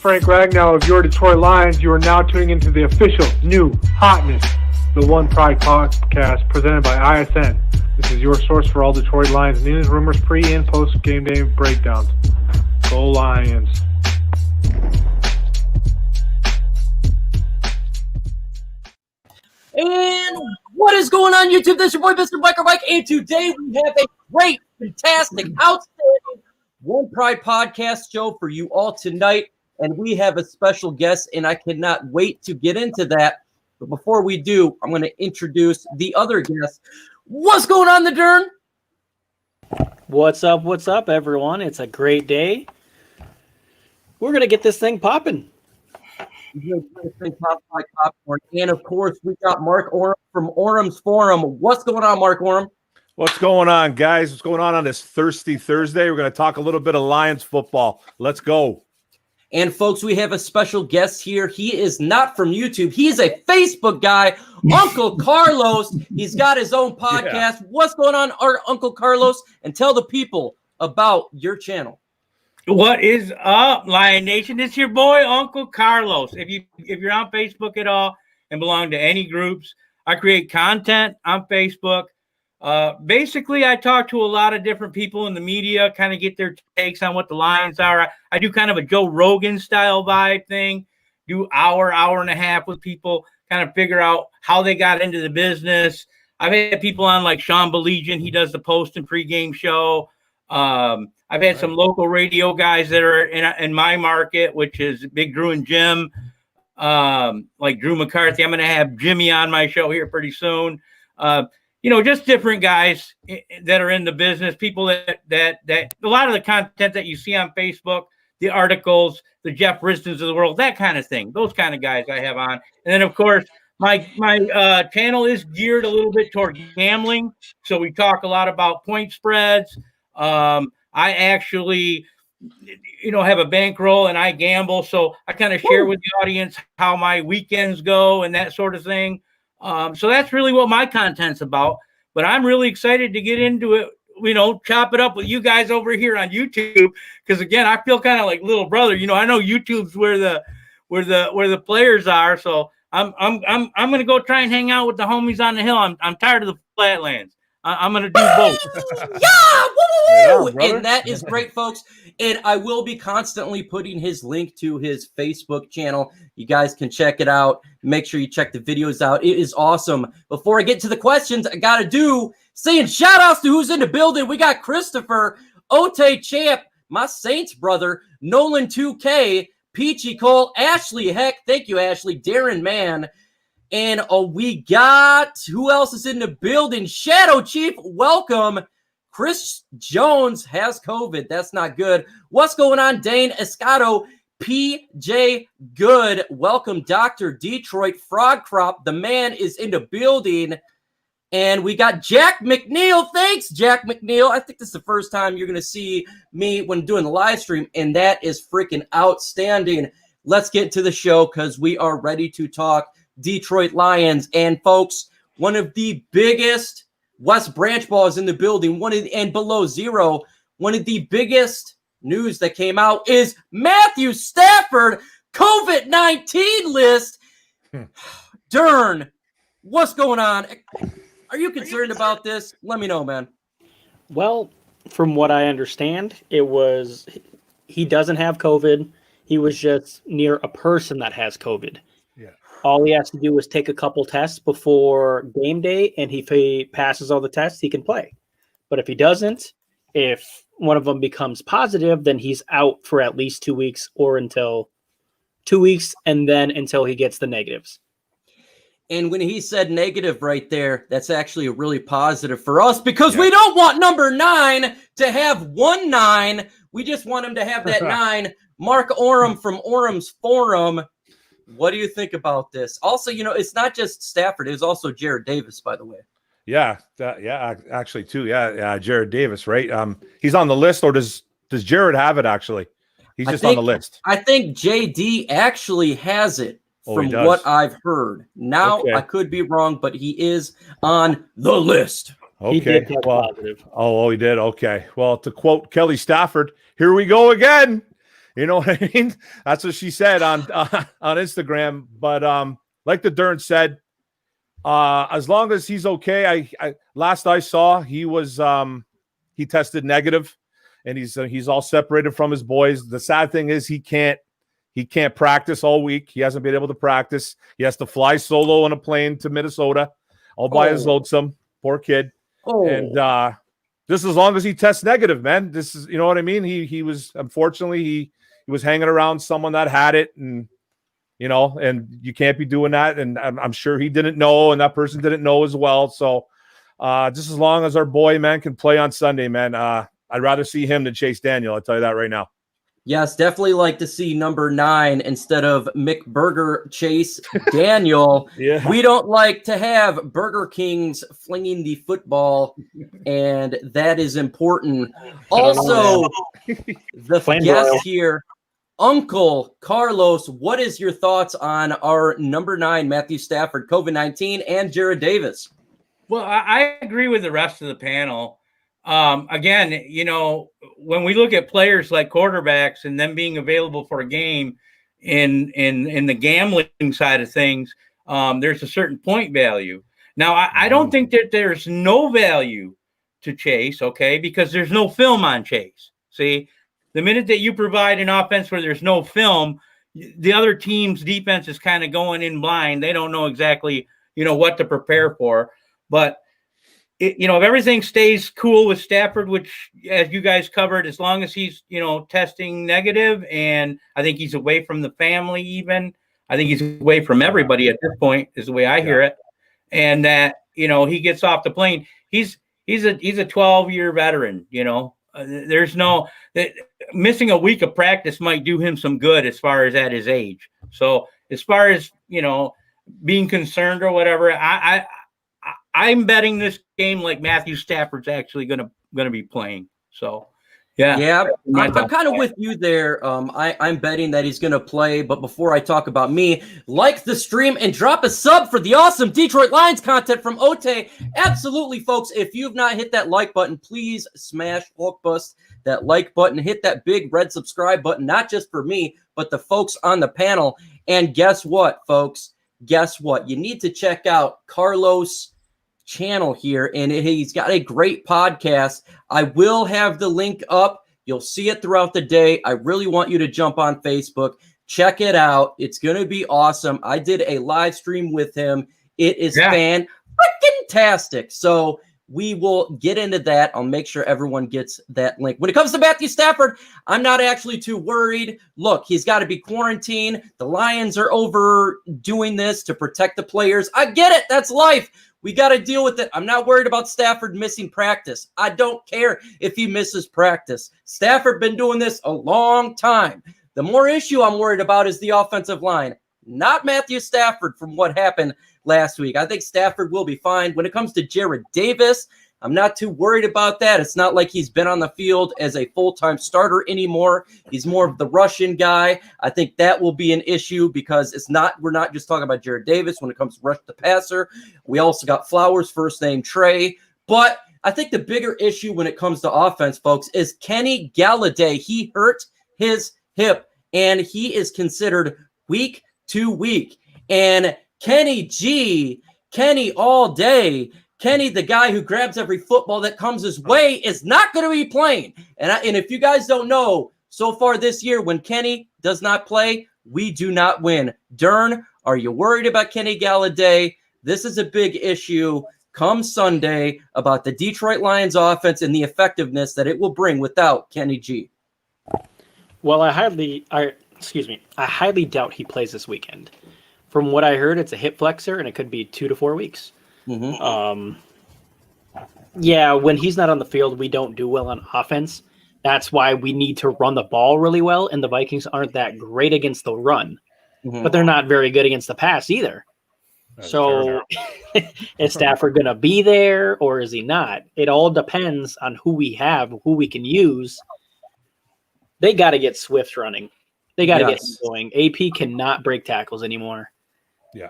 Frank Ragnow of your Detroit Lions. You are now tuning into the official new hotness, the One Pride podcast presented by ISN. This is your source for all Detroit Lions news, rumors, pre- and post-game day breakdowns. Go Lions. And what is going on, YouTube? This is your boy, Mr. MicroMike, and today we have a great, fantastic, outstanding One Pride podcast show for you all tonight, and we have a special guest, and I cannot wait to get into that. But before we do, I'm going to introduce the other guest. What's going on, the Dern? What's up, everyone? It's a great day. We're going to get this thing popping. And of course, we got Mark Orem from Orem's Forum. What's going on, Mark Orem? What's going on, guys? What's going on this Thirsty Thursday? We're going to talk a little bit of Lions football. Let's go. And folks, we have a special guest here. He is not from YouTube. He is a Facebook guy, Uncle Carlos. He's got his own podcast. Yeah. What's going on, Uncle Carlos? And tell the people about your channel. What is up, Lion Nation? It's your boy, Uncle Carlos. If you're on Facebook at all and belong to any groups, I create content on Facebook. Basically, I talk to a lot of different people in the media, kind of get their takes on what the Lions are. I do kind of a Joe Rogan style vibe thing, do hour and a half with people, kind of figure out how they got into the business. I've had people on like Sean Belegian. He does the post and pregame show. I've had some local radio guys that are in my market, which is Big Drew and Jim, like Drew McCarthy. I'm going to have Jimmy on my show here pretty soon. Just different guys that are in the business, people that a lot of the content that you see on Facebook, the articles, the Jeff Ristons of the world, that kind of thing, those kind of guys I have on. And then, of course, my channel is geared a little bit toward gambling. So we talk a lot about point spreads. I actually, have a bankroll and I gamble. So I kind of share with the audience how my weekends go and that sort of thing. So that's really what my content's about. But I'm really excited to get into it, chop it up with you guys over here on YouTube. Because again, I feel kind of like little brother. I know YouTube's where the players are. So I'm gonna go try and hang out with the homies on the hill. I'm tired of the flatlands. I'm going to do both. And that is great, folks. And I will be constantly putting his link to his Facebook channel. You guys can check it out. Make sure you check the videos out. It is awesome. Before I get to the questions, I got to saying shout outs to who's in the building. We got Christopher, Ote Champ, my Saints brother, Nolan 2K, Peachy Cole, Ashley Heck. Thank you, Ashley. Darren Mann. And we got, who else is in the building? Shadow Chief, welcome. Chris Jones has COVID. That's not good. What's going on, Dane Escato? PJ Good, welcome. Dr. Detroit Frog Crop, the man is in the building. And we got Jack McNeil. Thanks, Jack McNeil. I think this is the first time you're going to see me when doing the live stream, and that is freaking outstanding. Let's get to the show because we are ready to talk Detroit Lions. And folks, one of the biggest West Branch balls in the building, and below zero, one of the biggest news that came out is Matthew Stafford COVID-19 list. Dern, what's going on? Are you concerned about this? Let me know, man. Well, from what I understand, he doesn't have COVID. He was just near a person that has COVID. All he has to do is take a couple tests before game day, and if he passes all the tests, he can play. But if he doesn't, if one of them becomes positive, then he's out for at least 2 weeks or until 2 weeks, and then until he gets the negatives. And when he said negative right there, that's actually a really positive for us because we don't want number 9 to have 1 9. We just want him to have that 9. Mark Orem from Orem's Forum. What do you think about this? Also, it's not just Stafford. It was also Jared Davis, by the way. Yeah, actually, too. Yeah, Jared Davis, right? He's on the list, or does Jared have it, actually? He's just on the list. I think JD actually has it from what I've heard. Now, I could be wrong, but he is on the list. Okay. He did test positive. Oh, he did? Okay. Well, to quote Kelly Stafford, here we go again. You know what I mean? That's what she said on Instagram. But like the Dern said, as long as he's okay, I last I saw he was he tested negative, and he's all separated from his boys. The sad thing is he can't practice all week. He hasn't been able to practice. He has to fly solo on a plane to Minnesota, all by his lonesome. Poor kid. And just as long as he tests negative, man. This is, you know what I mean? He was, unfortunately, he was hanging around someone that had it, and you know, and you can't be doing that. And I'm sure he didn't know, and that person didn't know as well. So just as long as our boy, man, can play on Sunday, man, I'd rather see him than Chase Daniel. I'll tell you that right now. Yes, definitely like to see number 9 instead of McBurger Chase Daniel. Yeah. We don't like to have Burger Kings flinging the football, and that is important. Also, the guest here, Uncle Carlos, what is your thoughts on our number 9, Matthew Stafford, COVID-19, and Jared Davis? Well, I agree with the rest of the panel. Again, you know, when we look at players like quarterbacks and them being available for a game in the gambling side of things, there's a certain point value. Now, I don't think that there's no value to Chase, okay, because there's no film on Chase. See, the minute that you provide an offense where there's no film, the other team's defense is kind of going in blind. They don't know exactly, you know, what to prepare for. But you know, if everything stays cool with Stafford, which, as you guys covered, as long as he's, you know, testing negative, and I think he's away from the family even. I think he's away from everybody at this point, is the way I hear it. And that, you know, he gets off the plane. He's a 12-year veteran, you know. There's no missing a week of practice might do him some good as far as at his age. So as far as, you know, being concerned or whatever, I'm betting this game like Matthew Stafford's actually gonna be playing. So, yeah, I'm kind of with you there. I'm betting that he's gonna play. But before I talk about me, like the stream and drop a sub for the awesome Detroit Lions content from Ote. Absolutely, folks. If you've not hit that like button, please smash Hulk Bust that like button. Hit that big red subscribe button, not just for me, but the folks on the panel. And guess what, folks? Guess what? You need to check out Carlos' channel here, and he's got a great podcast. I will have the link up. You'll see it throughout the day. I really want you to jump on Facebook, check it out. It's going to be awesome. I did a live stream with him. It is fan-freaking-tastic. So we will get into that. I'll make sure everyone gets that link. When it comes to Matthew Stafford, I'm not actually too worried. Look, he's got to be quarantined. The Lions are overdoing this to protect the players. I get it. That's life. We got to deal with it. I'm not worried about Stafford missing practice. I don't care if he misses practice. Stafford been doing this a long time. The more issue I'm worried about is the offensive line, not Matthew Stafford from what happened last week. I think Stafford will be fine. When it comes to Jared Davis, I'm not too worried about that. It's not like he's been on the field as a full-time starter anymore. He's more of the Russian guy. I think that will be an issue because we're not just talking about Jared Davis when it comes to rush the passer. We also got Flowers, first name Trey. But I think the bigger issue when it comes to offense, folks, is Kenny Golladay. He hurt his hip, and he is considered week to week. And Kenny all day, Kenny, the guy who grabs every football that comes his way, is not going to be playing. And if you guys don't know, so far this year, when Kenny does not play, we do not win. Dern, are you worried about Kenny Golladay? This is a big issue come Sunday about the Detroit Lions offense and the effectiveness that it will bring without Kenny G. Well, I highly doubt he plays this weekend. From what I heard, it's a hip flexor, and it could be 2 to 4 weeks. Mm-hmm. When he's not on the field, we don't do well on offense. That's why we need to run the ball really well, and the Vikings aren't that great against the run, but they're not very good against the pass either. So is Stafford going to be there, or is he not? It all depends on who we have, who we can use. They got to get Swift running. They got to get him going. AP cannot break tackles anymore. Yeah.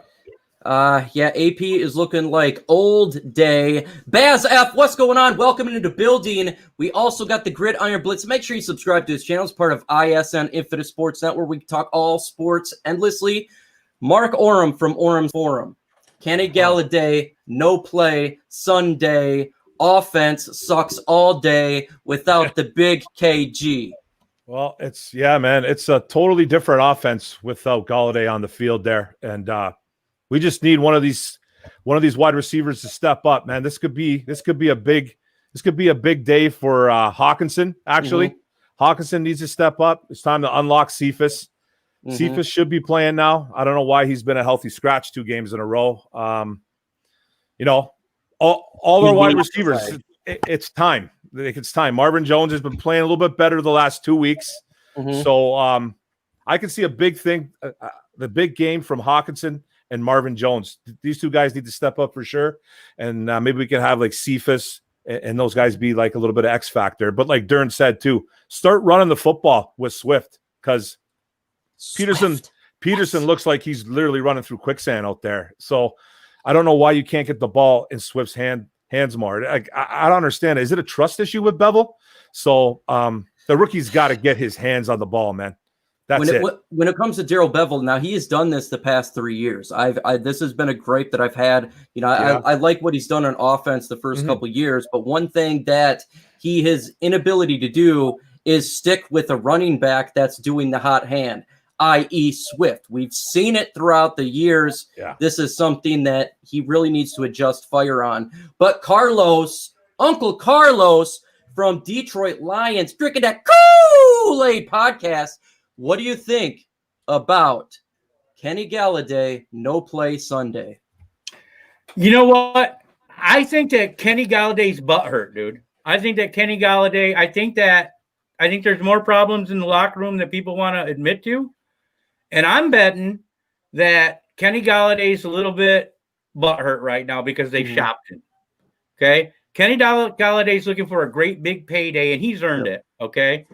Yeah, AP is looking like old day. Baz F, what's going on? Welcome into the building. We also got the Gridiron Blitz. Make sure you subscribe to his channel. It's part of ISN Infinite Sports Network. We talk all sports endlessly. Mark Oram from Orem's Forum. Kenny Golladay, no play, Sunday. Offense sucks all day without the big KG. Well, it's a totally different offense without Golladay on the field there, and we just need one of these wide receivers to step up, man. This could be a big day for Hawkinson. Actually, Hawkinson needs to step up. It's time to unlock Cephas. Cephas should be playing now. I don't know why he's been a healthy scratch 2 games in a row. All our wide receivers, it's time. It's time. Marvin Jones has been playing a little bit better the last 2 weeks. So I can see a big thing, the big game from Hawkinson and Marvin Jones. These 2 guys need to step up for sure. And maybe we can have like Cephas and those guys be like a little bit of X factor. But like Dern said too, start running the football with Swift, because Peterson looks like he's literally running through quicksand out there. So I don't know why you can't get the ball in Swift's hands more. I don't understand. Is it a trust issue with Bevel? So the rookie's got to get his hands on the ball, man. That's it. When it comes to Darrell Bevel, now he has done this the past 3 years. This has been a gripe that I've had. I like what he's done on offense the first couple years, but one thing that his inability to do is stick with a running back that's doing the hot hand, i.e. Swift. We've seen it throughout the years. Yeah. This is something that he really needs to adjust fire on. But Uncle Carlos from Detroit Lions, drinking that Kool-Aid podcast. What do you think about Kenny Golladay, no play Sunday? You know what? I think that Kenny Galladay's butthurt, dude. I think that Kenny Golladay, I think there's more problems in the locker room than people want to admit to. And I'm betting that Kenny Galladay's a little bit butthurt right now because they shopped him. Okay? Kenny Galladay's looking for a great big payday, and he's earned it. Okay?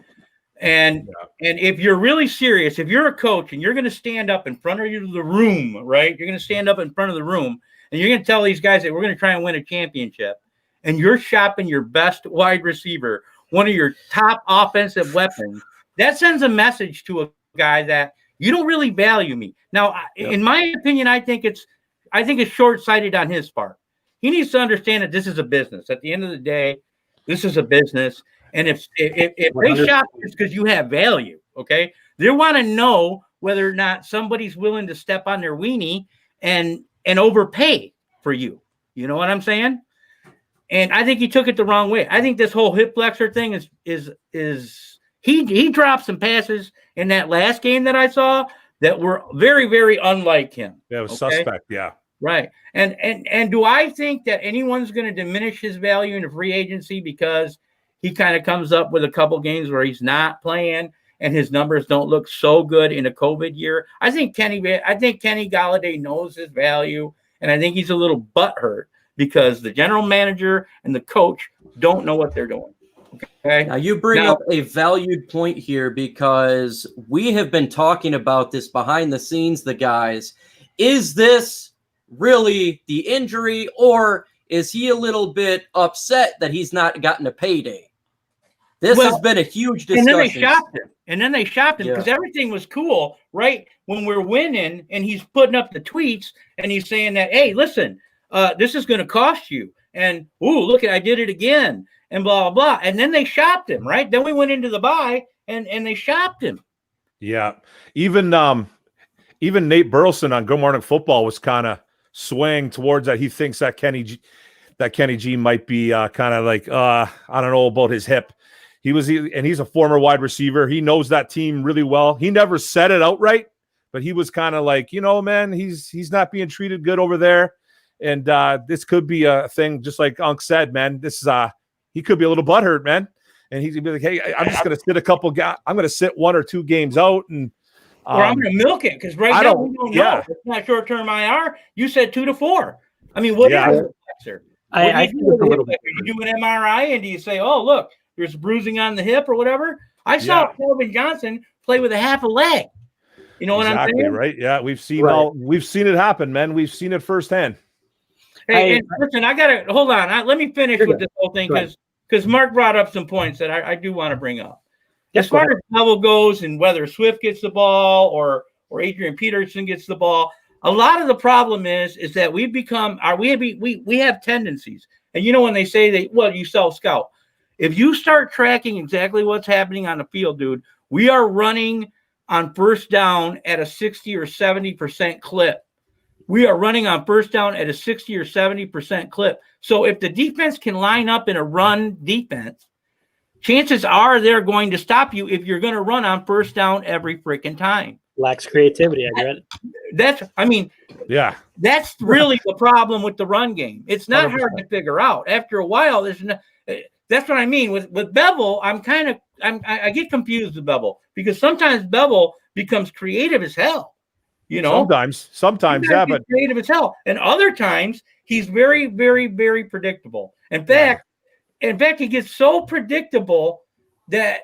And if you're really serious, if you're a coach and you're going to stand up in front of the room, right? You're going to stand up in front of the room, and you're going to tell these guys that we're going to try and win a championship, and you're shopping your best wide receiver, one of your top offensive weapons, that sends a message to a guy that you don't really value me. Now, in my opinion, I think it's short-sighted on his part. He needs to understand that this is a business. At the end of the day, this is a business. And if they shop, it's because you have value, okay? They want to know whether or not somebody's willing to step on their weenie and overpay for you. You know what I'm saying? And I think he took it the wrong way. I think this whole hip flexor thing is he dropped some passes in that last game that I saw that were very, very unlike him. Yeah, it was suspect, yeah. Right. And do I think that anyone's going to diminish his value in the free agency because he kind of comes up with a couple games where he's not playing and his numbers don't look so good in a COVID year? I think Kenny Golladay knows his value, and I think he's a little butthurt because the general manager and the coach don't know what they're doing. Okay. Now you bring up a valued point here because we have been talking about this behind the scenes, the guys. Is this really the injury, or is he a little bit upset that he's not gotten a payday? This has been a huge discussion. And then they shopped him because everything was cool, right? When we're winning and he's putting up the tweets and he's saying that, hey, listen, this is going to cost you. And, look, I did it again and blah, blah, blah. And then they shopped him, right? Then we went into the bye and they shopped him. Yeah. Even Nate Burleson on Good Morning Football was kind of swaying towards that. He thinks that Kenny G might be kind of like, I don't know about his hip. And he's a former wide receiver. He knows that team really well. He never said it outright, but he was kind of like, man, he's not being treated good over there. And this could be a thing, just like Unc said, man. This is he could be a little butthurt, man. And he's gonna be like, hey, I'm just gonna sit I'm gonna sit 1 or 2 games out, and or I'm gonna milk it because right now we don't know. It's not short-term IR. You said 2 to 4. I mean, what is it, sir? I think it's a little bit. You do an MRI and do you say, oh, look, there's bruising on the hip or whatever? I saw Calvin Johnson play with a half a leg. You know what I'm Exactly, saying? right? Yeah, we've seen it happen, man. We've seen it firsthand. Hey, and listen, I gotta hold on. Let me finish with this whole thing because Mark brought up some points that I do want to bring up. As far as level goes, and whether Swift gets the ball or Adrian Peterson gets the ball, a lot of the problem is that we've become we have tendencies. And you know when they say you self-scout. If you start tracking exactly what's happening on the field, dude, we are running on first down at a 60 or 70% clip. We are running on first down at a 60 or 70% clip. So if the defense can line up in a run defense, chances are they're going to stop you if you're going to run on first down every freaking time. Lacks creativity, I get it. That's really the problem with the run game. It's not 100%. Hard to figure out. After a while, that's what I mean. With Bevel, I get confused with Bevel because sometimes Bevel becomes creative as hell. You know, sometimes, yeah, but creative as hell. And other times he's very, very, very predictable. In fact, he gets so predictable that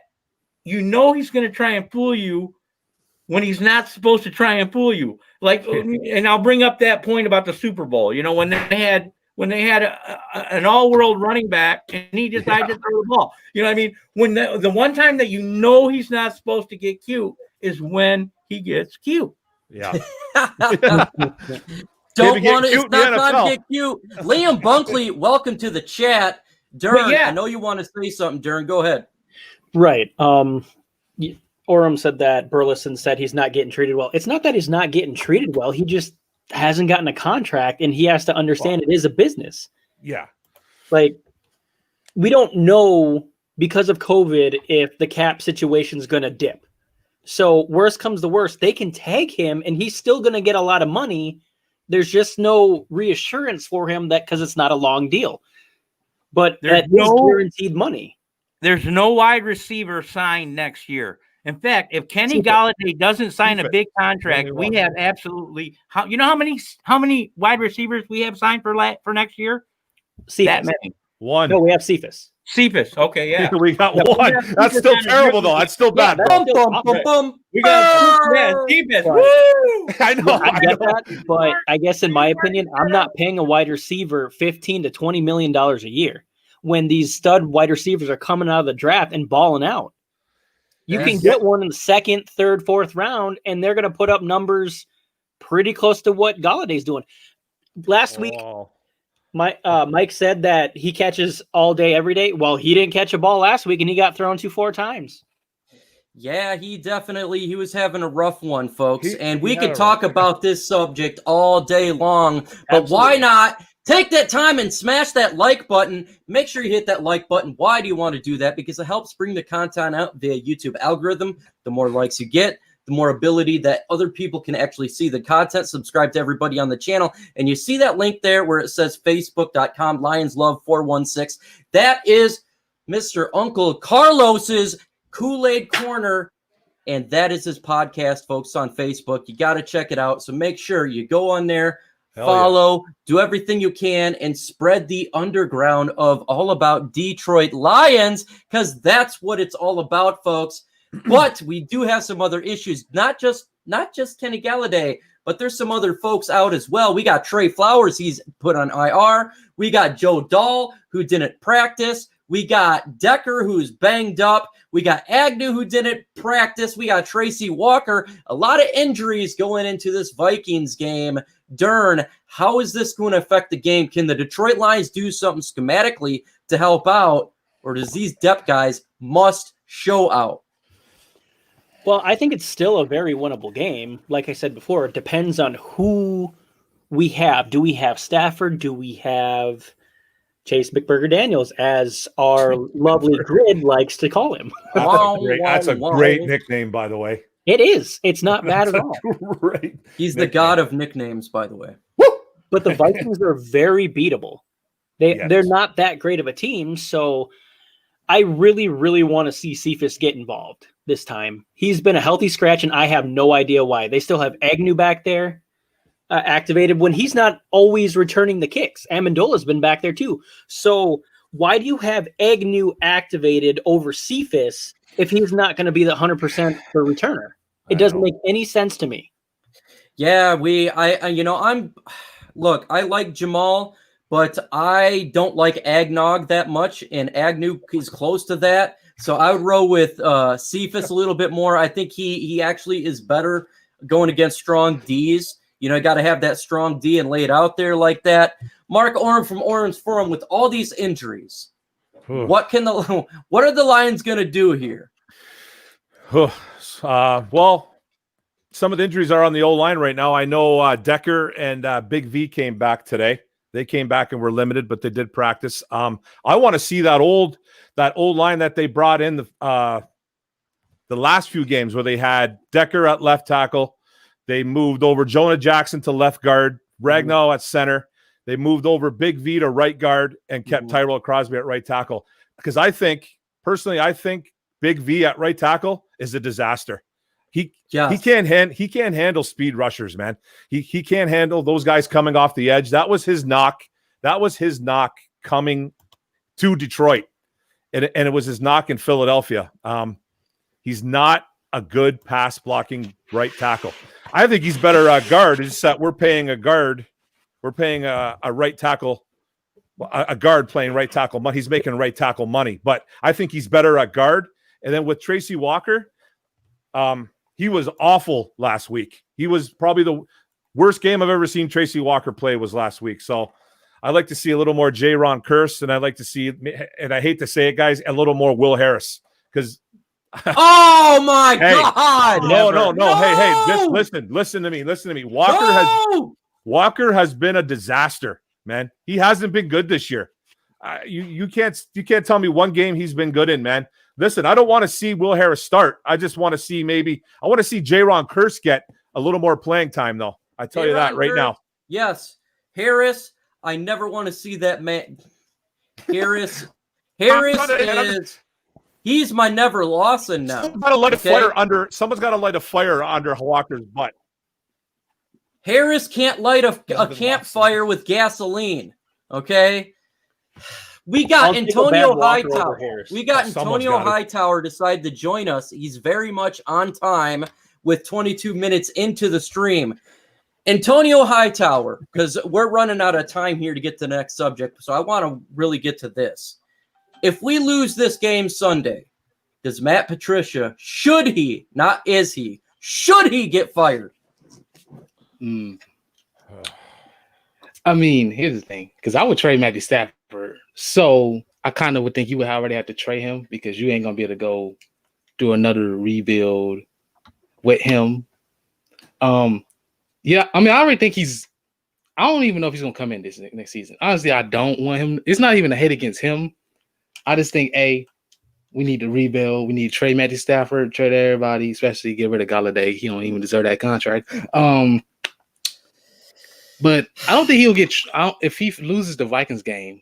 you know he's going to try and fool you when he's not supposed to try and fool you. And I'll bring up that point about the Super Bowl. You know, when they had an all-world running back and he decided to throw the ball. You know what I mean? When the one time that you know he's not supposed to get cute is when he gets cute. Yeah. Don't want to. It's not time to get cute. Liam Bunkley, welcome to the chat. Dern, I know you want to say something, Dern. Go ahead. Right. Orem said that Burleson said he's not getting treated well. It's not that he's not getting treated well. He just hasn't gotten a contract, and he has to understand it is a business. Yeah. Like, we don't know because of COVID if the cap situation is going to dip. So worst comes to worst, they can tag him and he's still going to get a lot of money. There's just no reassurance for him that because it's not a long deal. But that is guaranteed money. There's no wide receiver signed next year. In fact, if Kenny Golladay doesn't sign a big contract, we have absolutely you know how many wide receivers we have signed for next year? That many. One. No, we have Cephas. Okay, yeah. We got one. That's still terrible, though. That's still bad. We got Cephas. Woo! I know. I get that, but I guess in my opinion, I'm not paying a wide receiver $15 to $20 million a year when these stud wide receivers are coming out of the draft and balling out. You can get one in the second, third, fourth round, and they're going to put up numbers pretty close to what Galladay's doing. Last week, Mike said that he catches all day, every day. Well, he didn't catch a ball last week, and he got thrown to 4 times. Yeah, he was having a rough one, folks. And we could talk about this subject all day long, but why not take that time and smash that like button? Make sure you hit that like button. Why do you want to do that? Because it helps bring the content out via YouTube algorithm. The more likes you get, the more ability that other people can actually see the content. Subscribe to everybody on the channel. And you see that link there where it says facebook.com LionsLove416. That is Mr. Uncle Carlos's Kool-Aid Corner. And that is his podcast, folks, on Facebook. You got to check it out. So make sure you go on there, follow, do everything you can, and spread the underground of all about Detroit Lions, because that's what it's all about, folks. But we do have some other issues, not just Kenny Golladay, but there's some other folks out as well. We got Trey Flowers, he's put on IR. We got Joe Dahl, who didn't practice. We got Decker, who's banged up. We got Agnew, who didn't practice. We got Tracy Walker. A lot of injuries going into this Vikings game. Dern, how is this going to affect the game? Can the Detroit Lions do something schematically to help out, or does these depth guys must show out? Well, I think it's still a very winnable game. Like I said before, it depends on who we have. Do we have Stafford? Do we have Chase McBurger Daniels, as our lovely grid likes to call him? That's a great nickname, by the way. It is. It's not bad at all. Great. He's the god of nicknames, by the way. But the Vikings are very beatable. They're not that great of a team, so I really, really want to see Cephas get involved this time. He's been a healthy scratch, and I have no idea why. They still have Agnew back there activated when he's not always returning the kicks. Amendola's been back there too. So why do you have Agnew activated over Cephas if he's not going to be the 100% for returner? It doesn't make any sense to me. Yeah, look, I like Jamal, but I don't like Agnog that much, and Agnew is close to that. So I would roll with Cephas a little bit more. I think he actually is better going against strong Ds. You got to have that strong D and lay it out there like that. Mark Orm from Orm's Forum, with all these injuries, what are the Lions going to do here? Well, some of the injuries are on the O-line right now. I know Decker and Big V came back today. They came back and were limited, but they did practice. I want to see that old line that they brought in the last few games where they had Decker at left tackle. They moved over Jonah Jackson to left guard, Ragnow at center. They moved over Big V to right guard and kept Tyrell Crosby at right tackle. Because I think Big V at right tackle is a disaster. He can't handle speed rushers, man. He can't handle those guys coming off the edge. That was his knock. That was his knock coming to Detroit, and it was his knock in Philadelphia. He's not a good pass blocking right tackle. I think he's better at guard. It's just that we're paying a guard. We're paying a right tackle, a guard playing right tackle. He's making right tackle money, but I think he's better at guard. And then with Tracy Walker, he was awful last week. He was probably the worst game I've ever seen Tracy Walker play was last week. So I'd like to see a little more J-Ron Curse, and I'd like to see, and I hate to say it, guys, a little more Will Harris. Because oh my God! No. Hey, just listen to me. Walker has been a disaster, man. He hasn't been good this year. You can't tell me one game he's been good in, man. Listen, I don't want to see Will Harris start. I just want to see I want to see J-Ron Curse get a little more playing time, though. I tell you that right now. Yes. Harris, I never want to see that man. Harris is he's my Never Lawson now. Someone's got to light a fire under Walker's butt. Harris can't light a campfire with gasoline. Okay. We got Antonio Hightower. Hightower decided to join us. He's very much on time with 22 minutes into the stream. Antonio Hightower, because we're running out of time here to get to the next subject, so I want to really get to this. If we lose this game Sunday, does Matt Patricia, should he get fired? I mean, here's the thing, because I would trade Matthew Stafford. So I kind of would think you would already have to trade him because you ain't going to be able to go do another rebuild with him. Yeah, I mean, I already think I don't even know if he's going to come in this next season. Honestly, I don't want him. It's not even a hate against him. I just think, we need to rebuild. We need to trade Matthew Stafford, trade everybody, especially get rid of Golladay. He don't even deserve that contract. But I don't think he'll get – if he loses the Vikings game,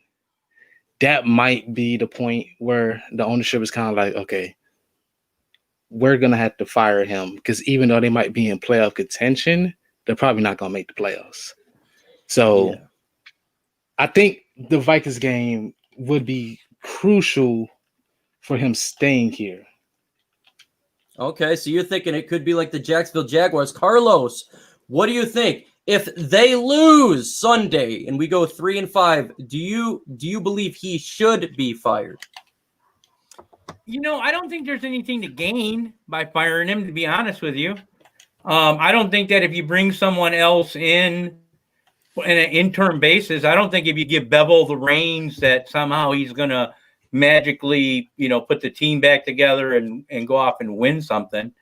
that might be the point where the ownership is kind of like, okay, we're going to have to fire him because even though they might be in playoff contention, they're probably not going to make the playoffs. So yeah. I think the Vikings game would be crucial for him staying here. Okay, so you're thinking it could be like the Jacksonville Jaguars. Carlos, what do you think? If they lose Sunday and we go 3-5, do you believe he should be fired? I don't think there's anything to gain by firing him, to be honest with you. I don't think that if you bring someone else in an interim basis, I don't think if you give Bevel the reins that somehow he's going to magically, put the team back together and go off and win something.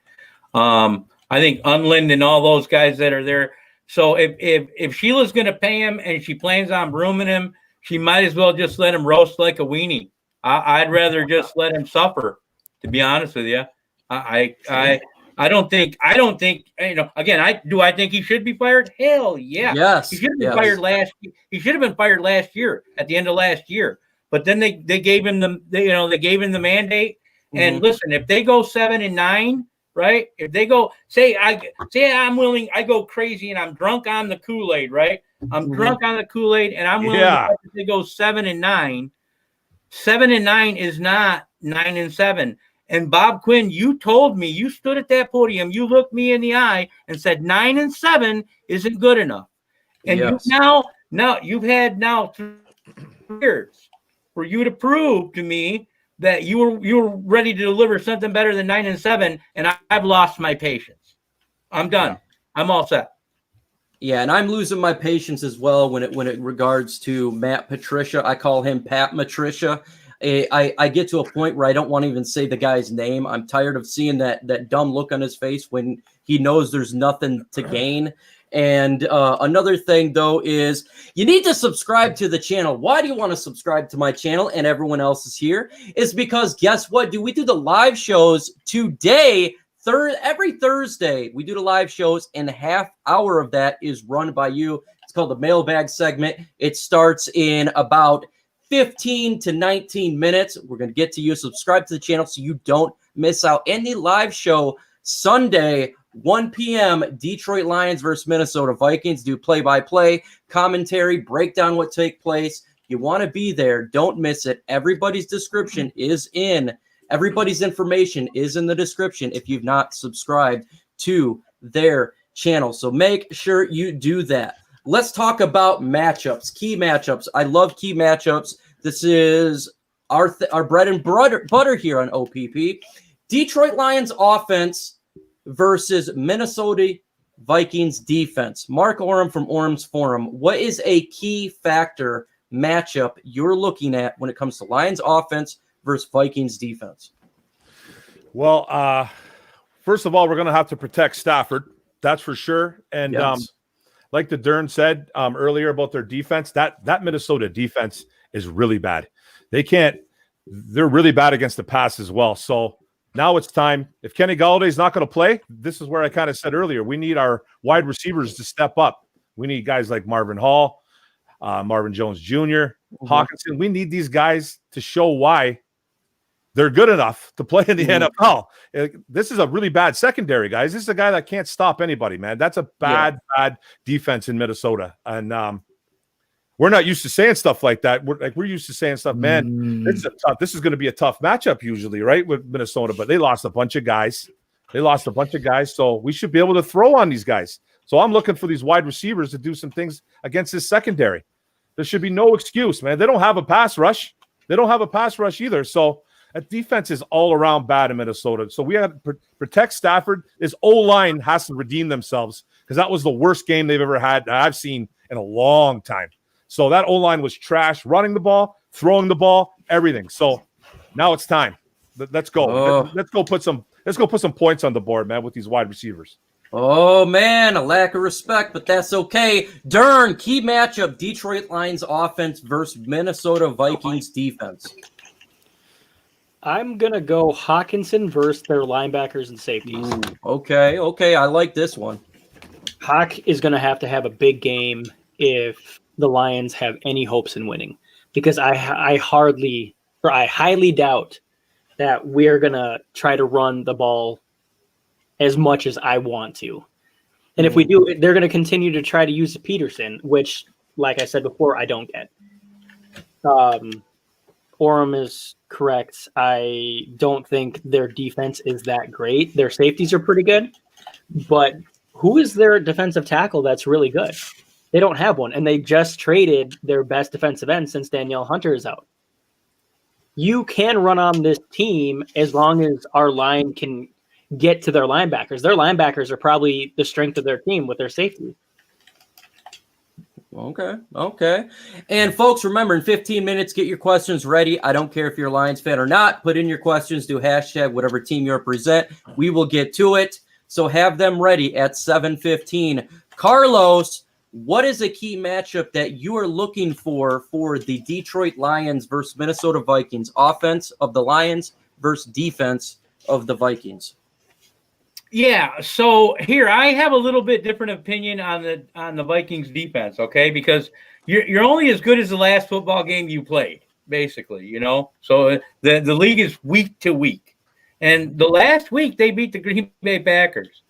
I think Unland and all those guys that are there. So if Sheila's going to pay him and she plans on brooming him, she might as well just let him roast like a weenie. I'd rather just let him suffer, to be honest with you. I don't think, again, I think he should be fired? Hell yeah. Yes. He should have been fired he should have been fired last year, at the end of last year. But then they gave him the mandate. Mm-hmm. And listen, if they go 7-9, right? If they go, I'm willing, I go crazy and I'm drunk on the Kool-Aid, right? I'm drunk on the Kool-Aid and I'm willing to if they go 7-9. 7-9 is not 9-7. And Bob Quinn, you told me, you stood at that podium, you looked me in the eye and said 9-7 isn't good enough. And Yes. you've had 3 years for you to prove to me that you were ready to deliver something better than 9-7, and I've lost my patience. I'm done. Yeah. I'm all set. Yeah, and I'm losing my patience as well when it regards to Matt Patricia. I call him Pat Patricia. I get to a point where I don't want to even say the guy's name. I'm tired of seeing that dumb look on his face when he knows there's nothing to gain. And another thing, though, is you need to subscribe to the channel. Why do you want to subscribe to my channel and everyone else is here? Is because guess what? We do the live shows today. Every Thursday, we do the live shows, and half hour of that is run by you. It's called the mailbag segment. It starts in about 15 to 19 minutes. We're going to get to you. Subscribe to the channel so you don't miss out. And the live show Sunday, 1 p.m., Detroit Lions versus Minnesota Vikings. Do play-by-play, commentary, break down what took place. You want to be there. Don't miss it. Everybody's description is in. Everybody's information is in the description if you've not subscribed to their channel. So make sure you do that. Let's talk about matchups, key matchups. I love key matchups. This is our bread and butter here on OPP. Detroit Lions offense versus Minnesota Vikings defense. Mark Orem from Orem's Forum. What is a key factor matchup you're looking at when it comes to Lions offense versus Vikings defense? Well, first of all, we're going to have to protect Stafford. That's for sure. And yes. Like the Dern said earlier about their defense, that Minnesota defense is really bad. They're really bad against the pass as well. So now it's time. If Kenny Golladay is not going to play, this is where I kind of said earlier, we need our wide receivers to step up. We need guys like Marvin Hall, Marvin Jones Jr., Hawkinson. We need these guys to show why they're good enough to play in the NFL. This is a really bad secondary, guys. This is a guy that can't stop anybody, man. That's a bad defense in Minnesota. And we're not used to saying stuff like that. We're used to saying stuff, man, this is going to be a tough matchup usually, right, with Minnesota. But they lost a bunch of guys. So we should be able to throw on these guys. So I'm looking for these wide receivers to do some things against this secondary. There should be no excuse, man. They don't have a pass rush. Either. So that defense is all around bad in Minnesota. So we have to protect Stafford. This O-line has to redeem themselves because that was the worst game they've ever had that I've seen in a long time. So that O-line was trash, running the ball, throwing the ball, everything. So now it's time. Let's go. Let's go put some points on the board, man, with these wide receivers. Oh, man, a lack of respect, but that's okay. Dern, key matchup, Detroit Lions offense versus Minnesota Vikings defense. I'm going to go Hawkinson versus their linebackers and safeties. Okay, I like this one. Hawk is going to have a big game if the Lions have any hopes in winning, because I highly doubt that we're going to try to run the ball as much as I want to. And if we do, they're going to continue to try to use Peterson, which, like I said before, I don't get. Orem is correct. I don't think their defense is that great. Their safeties are pretty good, but who is their defensive tackle that's really good? They don't have one, and they just traded their best defensive end since Danielle Hunter is out. You can run on this team as long as our line can get to their linebackers. Their linebackers are probably the strength of their team with their safety. Okay. And folks, remember, in 15 minutes, get your questions ready. I don't care if you're a Lions fan or not. Put in your questions, do hashtag whatever team you represent. We will get to it. So have them ready at 7:15. Carlos, what is a key matchup that you are looking for the Detroit Lions versus Minnesota Vikings? Offense of the Lions versus defense of the Vikings. Yeah, so here I have a little bit different opinion on the Vikings defense, okay? Because you're only as good as the last football game you played, basically, you know. So the league is week to week, and the last week they beat the Green Bay Packers.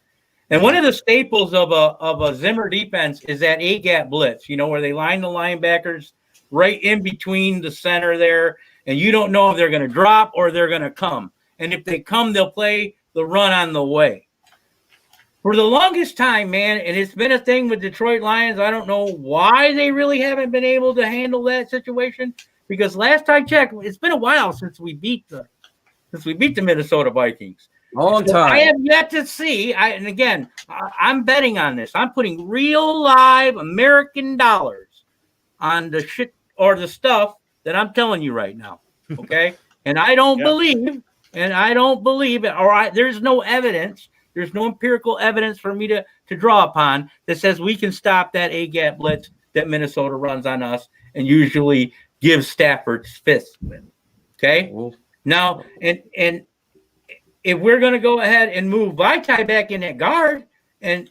And one of the staples of a Zimmer defense is that A-gap blitz, you know, where they line the linebackers right in between the center there, and you don't know if they're going to drop or they're going to come. And if they come, they'll play the run on the way. For the longest time, man, and it's been a thing with Detroit Lions. I don't know why they really haven't been able to handle that situation, because last I checked, it's been a while since we beat the Minnesota Vikings. Long time. I have yet to see. And again, I'm betting on this. I'm putting real live American dollars on the shit or the stuff that I'm telling you right now. Okay, and I don't believe it. All right, there's no evidence. There's no empirical evidence for me to draw upon that says we can stop that A-gap blitz that Minnesota runs on us and usually gives Stafford's fifth win. Okay? Now, and if we're going to go ahead and move Vitae back in that guard and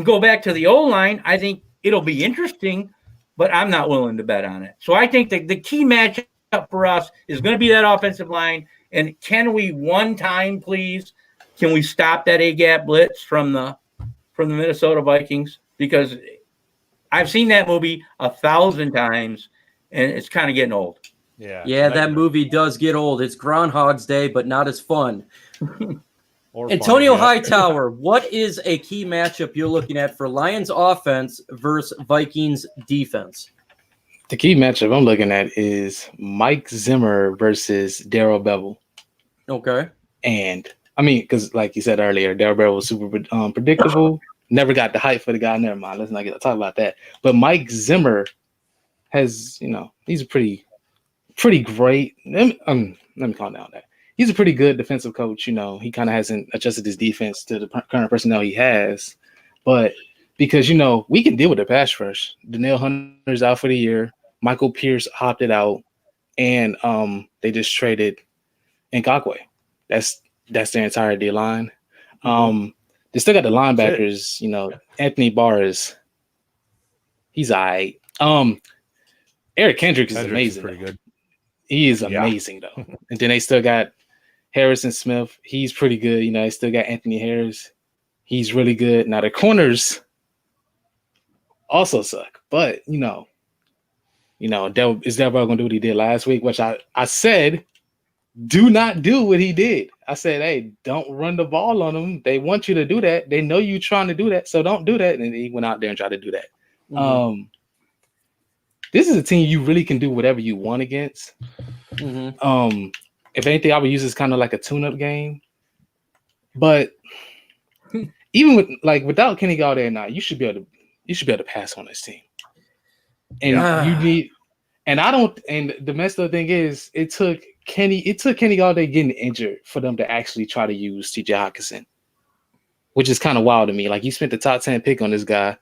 go back to the O-line, I think it'll be interesting, but I'm not willing to bet on it. So I think that the key matchup for us is going to be that offensive line. And can we one time, please, can we stop that A-gap blitz from the Minnesota Vikings? Because I've seen that movie 1,000 times, and it's kind of getting old. Yeah, that movie does get old. It's Groundhog's Day, but not as fun. Antonio Hightower, what is a key matchup you're looking at for Lions offense versus Vikings defense? The key matchup I'm looking at is Mike Zimmer versus Darrell Bevell. Okay. And I mean, because like you said earlier, Darrell Bevell was super predictable. Never got the hype for the guy. Never mind. Let's not talk about that. But Mike Zimmer has, he's a pretty great. Let me calm down that. He's a pretty good defensive coach. He kind of hasn't adjusted his defense to the current personnel he has. But because, we can deal with the pass rush. Danielle Hunter's out for the year. Michael Pierce opted out. And they just traded Ngakoue. That's their entire D-line. They still got the linebackers, Anthony Barr he's all right. Eric Kendricks is amazing. Pretty good. He is amazing, though. And then they still got Harrison Smith. He's pretty good. They still got Anthony Harris. He's really good. Now, the corners also suck. But, is Dalvin going to do what he did last week? Which I said, do not do what he did. I said, hey, don't run the ball on them. They want you to do that. They know you're trying to do that, so don't do that. And he went out there and tried to do that. Mm-hmm. This is a team you really can do whatever you want against. Mm-hmm. If anything, I would use this kind of like a tune-up game. But even without Kenny Golladay or not, you should be able to pass on this team. And you need. And the messed up thing is, it took Kenny Golladay getting injured for them to actually try to use TJ Hawkinson, which is kind of wild to me. Like, you spent the top 10 pick on this guy,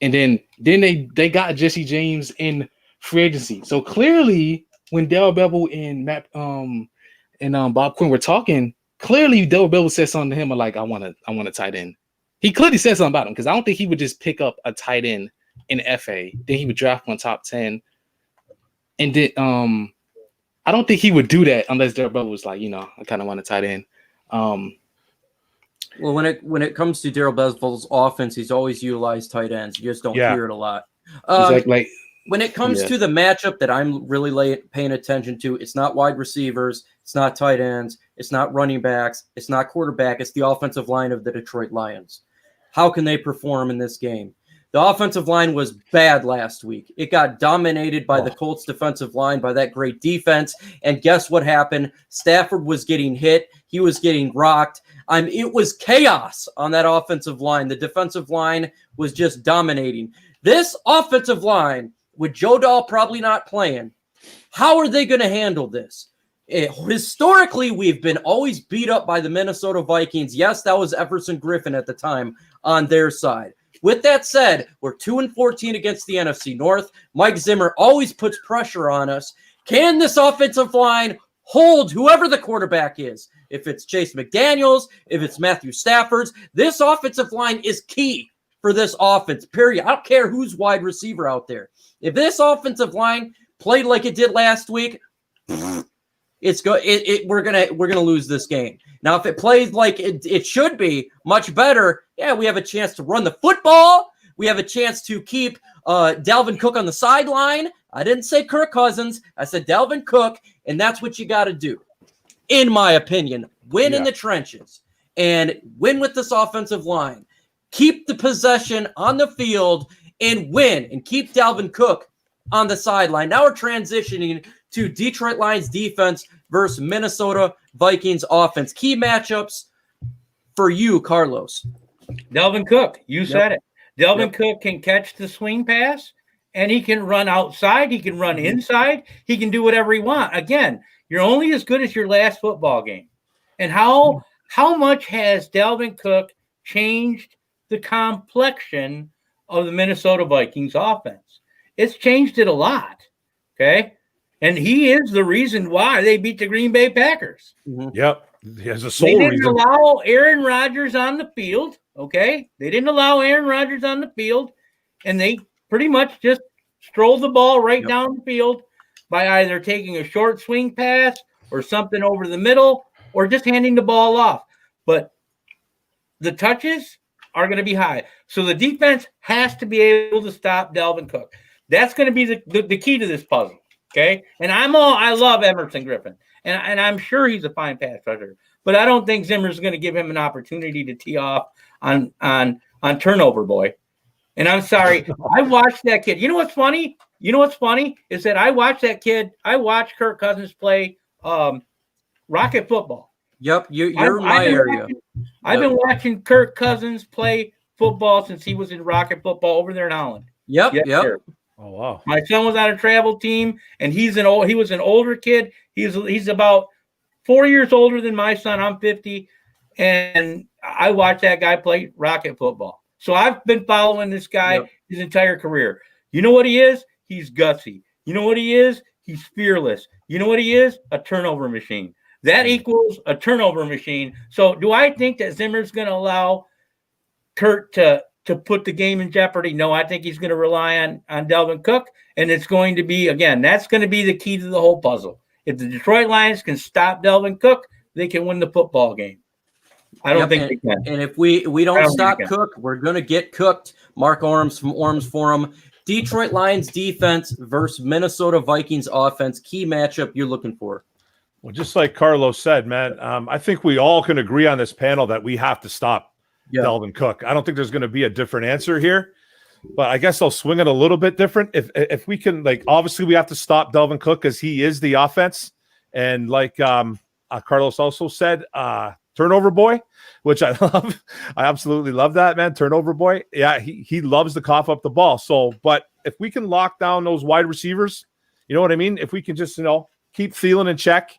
and then they got Jesse James in free agency. So clearly, when Darrell Bevell and Bob Quinn were talking, clearly Darrell Bevell said something to him like, I want a tight end. He clearly said something about him, because I don't think he would just pick up a tight end in FA. Then he would draft one top 10. And then I don't think he would do that unless Darrell Bevell was like, I kind of want a tight end. Well, when it comes to Darrell Bevell's offense, he's always utilized tight ends. You just don't hear it a lot. When it comes to the matchup that I'm really paying attention to, it's not wide receivers, it's not tight ends, it's not running backs, it's not quarterback, it's the offensive line of the Detroit Lions. How can they perform in this game? The offensive line was bad last week. It got dominated by the Colts defensive line, by that great defense. And guess what happened? Stafford was getting hit. He was getting rocked. It was chaos on that offensive line. The defensive line was just dominating. This offensive line, with Joe Dahl probably not playing, how are they going to handle this? Historically, we've been always beat up by the Minnesota Vikings. Yes, that was Everson Griffin at the time on their side. With that said, we're 2-14 against the NFC North. Mike Zimmer always puts pressure on us. Can this offensive line hold whoever the quarterback is? If it's Chase McDaniels, if it's Matthew Stafford's, this offensive line is key for this offense, period. I don't care who's wide receiver out there. If this offensive line played like it did last week, we're gonna lose this game. Now, if it plays like it should be, much better, we have a chance to run the football. We have a chance to keep Dalvin Cook on the sideline. I didn't say Kirk Cousins. I said Dalvin Cook, and that's what you got to do. in my opinion. Win in the trenches and win with this offensive line. Keep the possession on the field and win, and keep Dalvin Cook on the sideline. Now we're transitioning to Detroit Lions defense versus Minnesota Vikings offense. Key matchups for you, Carlos. Dalvin Cook, you said it. Dalvin Cook can catch the swing pass, and he can run outside. He can run inside. He can do whatever he wants. Again, you're only as good as your last football game. And how much has Dalvin Cook changed the complexion of the Minnesota Vikings offense? It's changed it a lot, okay? And he is the reason why they beat the Green Bay Packers. Yep. He has a sole They didn't reason. allow Aaron Rodgers on the field, okay? They didn't allow Aaron Rodgers on the field, and they pretty much just strolled the ball right down the field by either taking a short swing pass or something over the middle or just handing the ball off. But the touches are going to be high. So the defense has to be able to stop Dalvin Cook. That's going to be the key to this puzzle, okay? And I love Emerson Griffin, and I'm sure he's a fine pass rusher, but I don't think Zimmer's going to give him an opportunity to tee off on turnover boy. And I'm sorry, I watched that kid. You know what's funny? Is that I watched that kid. I watched Kirk Cousins play rocket football. Yep, you're in my area. I've been watching Kirk Cousins play football since he was in rocket football over there in Holland. Yep. Sir. Oh wow! My son was on a travel team, and he was an older kid. He's about 4 years older than my son. I'm 50, and I watched that guy play rocket football. So I've been following this guy his entire career. You know what he is? He's gutsy. You know what he is? He's fearless. You know what he is? A turnover machine. That equals a turnover machine. So do I think that Zimmer's going to allow Kurt to put the game in jeopardy? No, I think he's going to rely on Dalvin Cook, and it's going to be, again, that's going to be the key to the whole puzzle. If the Detroit Lions can stop Dalvin Cook, they can win the football game. I don't think they can. And if we don't stop Cook, we're going to get cooked. Mark Orms from Orms Forum. Detroit Lions defense versus Minnesota Vikings offense. Key matchup you're looking for. Well, just like Carlos said, man, I think we all can agree on this panel that we have to stop Dalvin Cook. I don't think there's going to be a different answer here, but I guess I'll swing it a little bit different. If we can, like, obviously we have to stop Dalvin Cook because he is the offense. And like Carlos also said, turnover boy, which I love. I absolutely love that, man. Turnover boy. Yeah, he loves to cough up the ball. So, but if we can lock down those wide receivers, you know what I mean? If we can just, keep Thielen in check,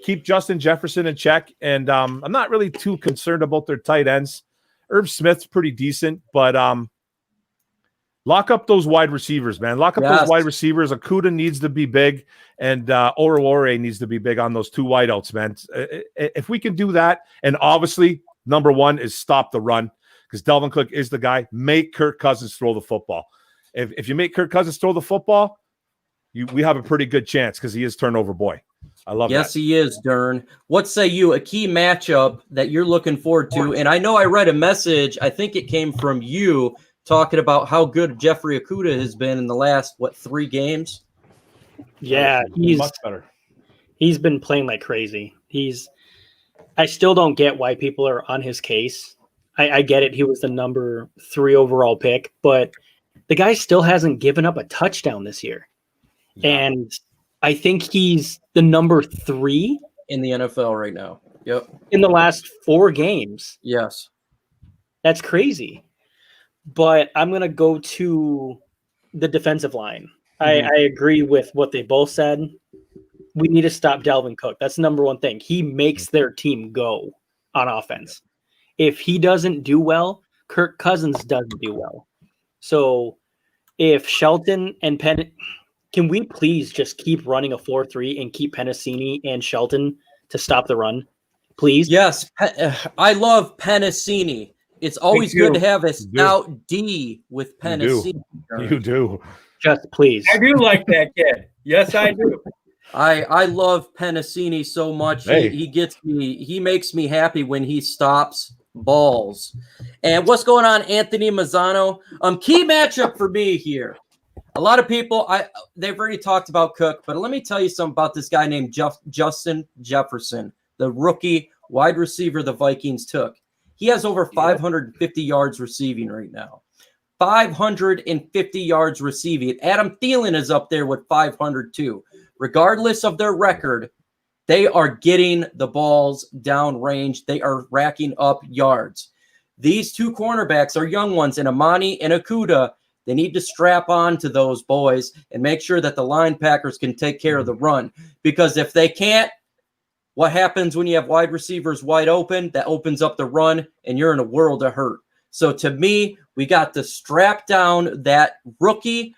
keep Justin Jefferson in check. And I'm not really too concerned about their tight ends. Irv Smith's pretty decent, but lock up those wide receivers, man. Lock up those wide receivers. Okuda needs to be big, and Oruwariye needs to be big on those two wideouts, man. If we can do that, and obviously, number one is stop the run, because Dalvin Cook is the guy. Make Kirk Cousins throw the football. If you make Kirk Cousins throw the football, we have a pretty good chance because he is turnover boy. I love that. Yes, he is, Dern. What say you? A key matchup that you're looking forward to? And I know I read a message, I think it came from you, talking about how good Jeffrey Okudah has been in the last, 3 games? Yeah, he's much better. He's been playing like crazy. I still don't get why people are on his case. I get it. He was the number 3 overall pick, but the guy still hasn't given up a touchdown this year. Yeah. And I think he's the number 3 in the NFL right now. Yep. In the last 4 games. Yes. That's crazy. But I'm going to go to the defensive line. Mm-hmm. I agree with what they both said. We need to stop Dalvin Cook. That's the number one thing. He makes their team go on offense. If he doesn't do well, Kirk Cousins doesn't do well. So if Shelton and Penn, can we please just keep running a 4-3 and keep Pennicini and Shelton to stop the run? Please? Yes. I love Pennicini. It's always good to have a stout D with Pennicini. You do. Just please. I do like that kid. Yes, I do. I love Pennicini so much. Hey. He makes me happy when he stops balls. And what's going on, Anthony Mazzano? Key matchup for me here. A lot of people, they've already talked about Cook, but let me tell you something about this guy named Justin Jefferson the rookie wide receiver the Vikings took. He has over 550 yards receiving right now. 550 yards receiving. Adam Thielen is up there with 500 too. Regardless of their record, they are getting the balls down range. They are racking up yards. These two cornerbacks are young ones, and Amani and Okudah. They need to strap on to those boys and make sure that the linebackers can take care of the run. Because if they can't, what happens when you have wide receivers wide open? That opens up the run, and you're in a world of hurt. So to me, we got to strap down that rookie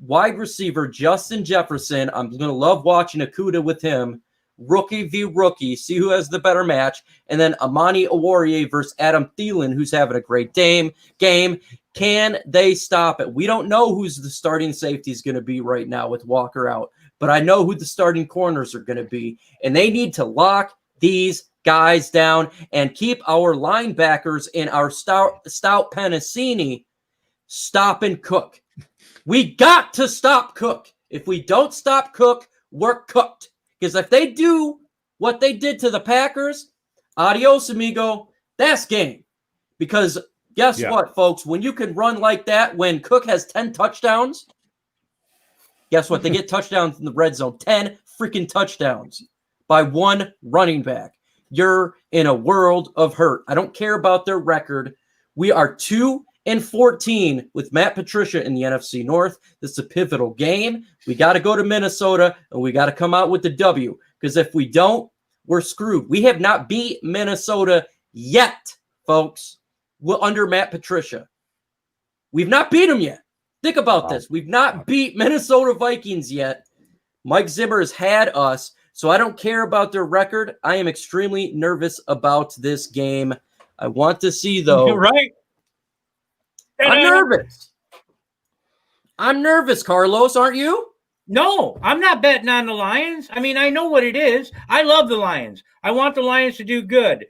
wide receiver, Justin Jefferson. I'm going to love watching Okudah with him. Rookie v. rookie, see who has the better match. And then Amani Oruwariye versus Adam Thielen, who's having a great game. Can they stop it? We don't know who's the starting safety is going to be right now with Walker out, but I know who the starting corners are going to be, and they need to lock these guys down and keep our linebackers in our stout Penasini stopping Cook. We got to stop Cook. If we don't stop Cook, we're cooked. Because if they do what they did to the Packers, adios, amigo, that's game. Because guess what, folks? When you can run like that, when Cook has 10 touchdowns, guess what? They get touchdowns in the red zone. 10 freaking touchdowns by one running back. You're in a world of hurt. I don't care about their record. We are 2-14 with Matt Patricia in the NFC North. This is a pivotal game. We got to go to Minnesota, and we got to come out with the W. Because if we don't, we're screwed. We have not beat Minnesota yet, folks, under Matt Patricia. We've not beat them yet. Think about this. We've not beat Minnesota Vikings yet. Mike Zimmer has had us, so I don't care about their record. I am extremely nervous about this game. I want to see, though. You're right. I'm nervous, Carlos. Aren't you? No, I'm not betting on the Lions. I mean, I know what it is. I love the Lions. I want the Lions to do good.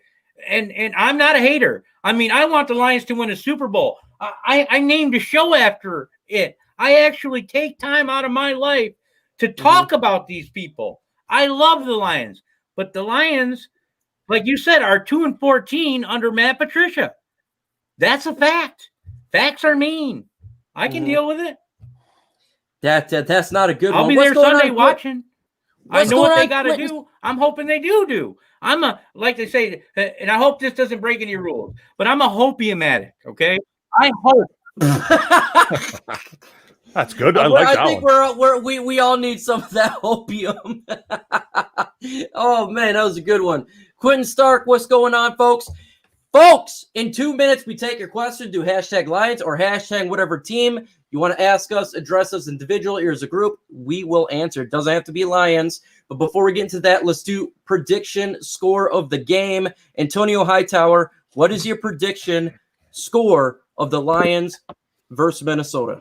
And I'm not a hater. I mean, I want the Lions to win a Super Bowl. I named a show after it. I actually take time out of my life to talk about these people. I love the Lions. But the Lions, like you said, are 2-14 under Matt Patricia. That's a fact. Facts are mean. I can deal with it. That's not a good one. I'll be there Sunday watching. I know what they got to do. I'm hoping they do. Like they say, and I hope this doesn't break any rules, but I'm a hopium-matic, okay? I hope. That's good. I think we all need some of that opium. Oh, man, that was a good one. Quentin Stark, what's going on, folks? Folks, in 2 minutes, we take your question. Do hashtag Lions or hashtag whatever team you want to ask us, address us individually or as a group. We will answer. It doesn't have to be Lions. But before we get into that, let's do prediction score of the game. Antonio Hightower, what is your prediction score of the Lions versus Minnesota?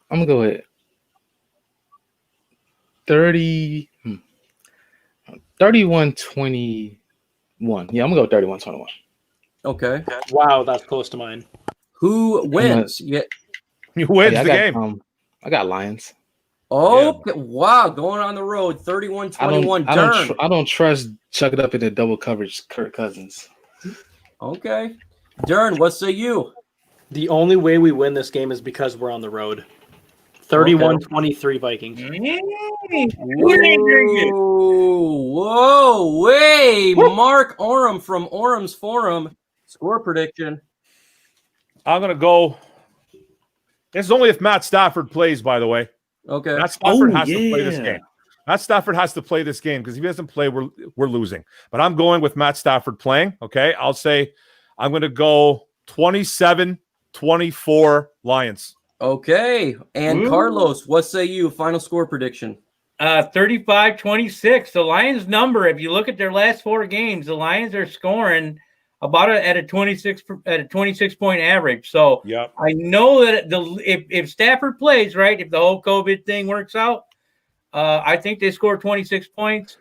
I'm going to go with 31-21. Yeah, I'm going to go 31-21. Okay. Wow, that's close to mine. Who wins? You wins the game. I got Lions. Oh, yeah. Wow. Going on the road, 31-21. I don't trust chuck it up into double coverage Kirk Cousins. Okay. Dern, what say you? The only way we win this game is because we're on the road. 31-23 Vikings. Whoa, way. Mark Oram from Orum's Forum. Score prediction. I'm going to go. This is only if Matt Stafford plays, by the way. Okay. Matt Stafford has to play this game. Matt Stafford has to play this game because if he doesn't play, we're losing. But I'm going with Matt Stafford playing. Okay. I'll say I'm going to go 27-24 Lions. Okay. And Carlos, what say you? Final score prediction. 35-26. The Lions number, if you look at their last 4 games, the Lions are scoring about at a 26 point average. So I know that if Stafford plays, right, if the whole COVID thing works out, I think they score 26 points.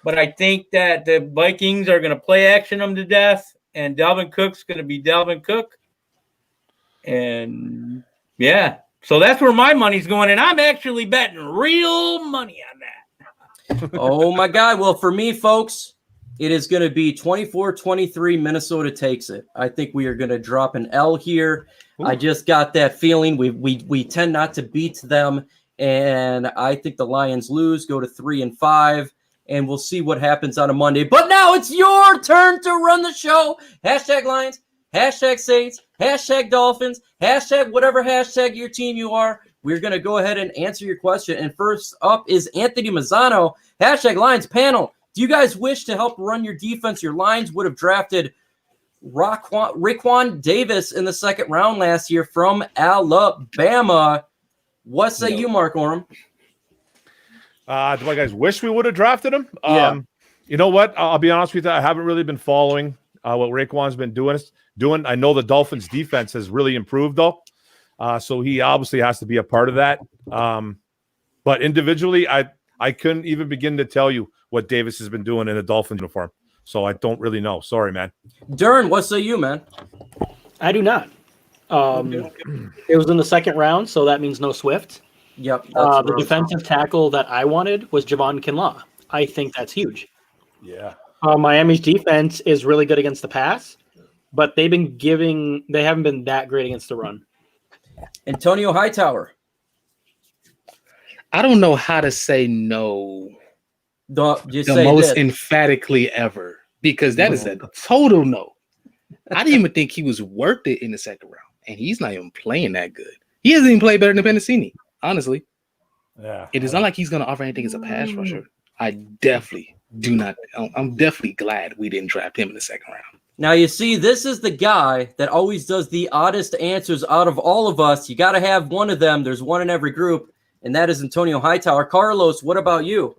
But I think that the Vikings are going to play action them to death, and Dalvin Cook's going to be Dalvin Cook. And yeah, so that's where my money's going, and I'm actually betting real money on that. Oh, my God. Well, for me, folks, it is going to be 24-23. Minnesota takes it. I think we are going to drop an L here. Ooh. I just got that feeling. We tend not to beat them, and I think the Lions lose, go to 3-5, and we'll see what happens on a Monday. But now it's your turn to run the show. Hashtag Lions, hashtag Saints, hashtag Dolphins, hashtag whatever hashtag your team you are. We're going to go ahead and answer your question. And first up is Anthony Mazzano, hashtag Lions panel. Do you guys wish to help run your defense? Your Lions would have drafted Raekwon Davis in the second round last year from Alabama. What say you, Mark Orem? Do I guys wish we would have drafted him? Yeah. You know what? I'll be honest with you. I haven't really been following what Raekwon's been doing. I know the Dolphins' defense has really improved, though. So he obviously has to be a part of that. But individually, I couldn't even begin to tell you what Davis has been doing in a Dolphins uniform. So I don't really know. Sorry, man. Dern, what say you, man? I do not. It was in the second round, so that means no Swift. Yep. The defensive tackle that I wanted was Javon Kinlaw. I think that's huge. Yeah. Miami's defense is really good against the pass, but they haven't been that great against the run. Antonio Hightower. I don't know how to say no the most emphatically ever, because that is a total no. I didn't even think he was worth it in the second round, and he's not even playing that good. He hasn't even played better than Pennicini, honestly. Yeah. It is not like he's going to offer anything as a pass rusher. I definitely do not. I'm definitely glad we didn't draft him in the second round. Now, you see, this is the guy that always does the oddest answers out of all of us. You got to have one of them. There's one in every group, and that is Antonio Hightower. Carlos, what about you?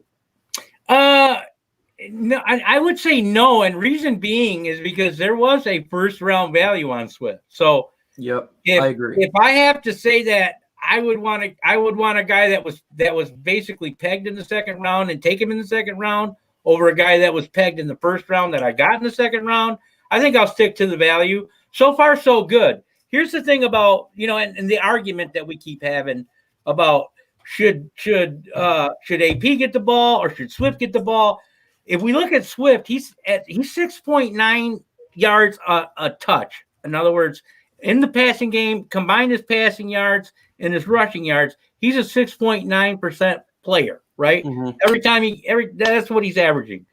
No, I would say no, and reason being is because there was a first round value on Swift. So, yep, I agree. If I have to say that, I would want a guy that was basically pegged in the second round and take him in the second round over a guy that was pegged in the first round that I got in the second round. I think I'll stick to the value. So far, so good. Here's the thing about, and the argument that we keep having about should AP get the ball or should Swift get the ball? If we look at Swift, he's 6.9 yards a touch. In other words, in the passing game, combine his passing yards and his rushing yards, he's a 6.9% player, right? Mm-hmm. That's what he's averaging.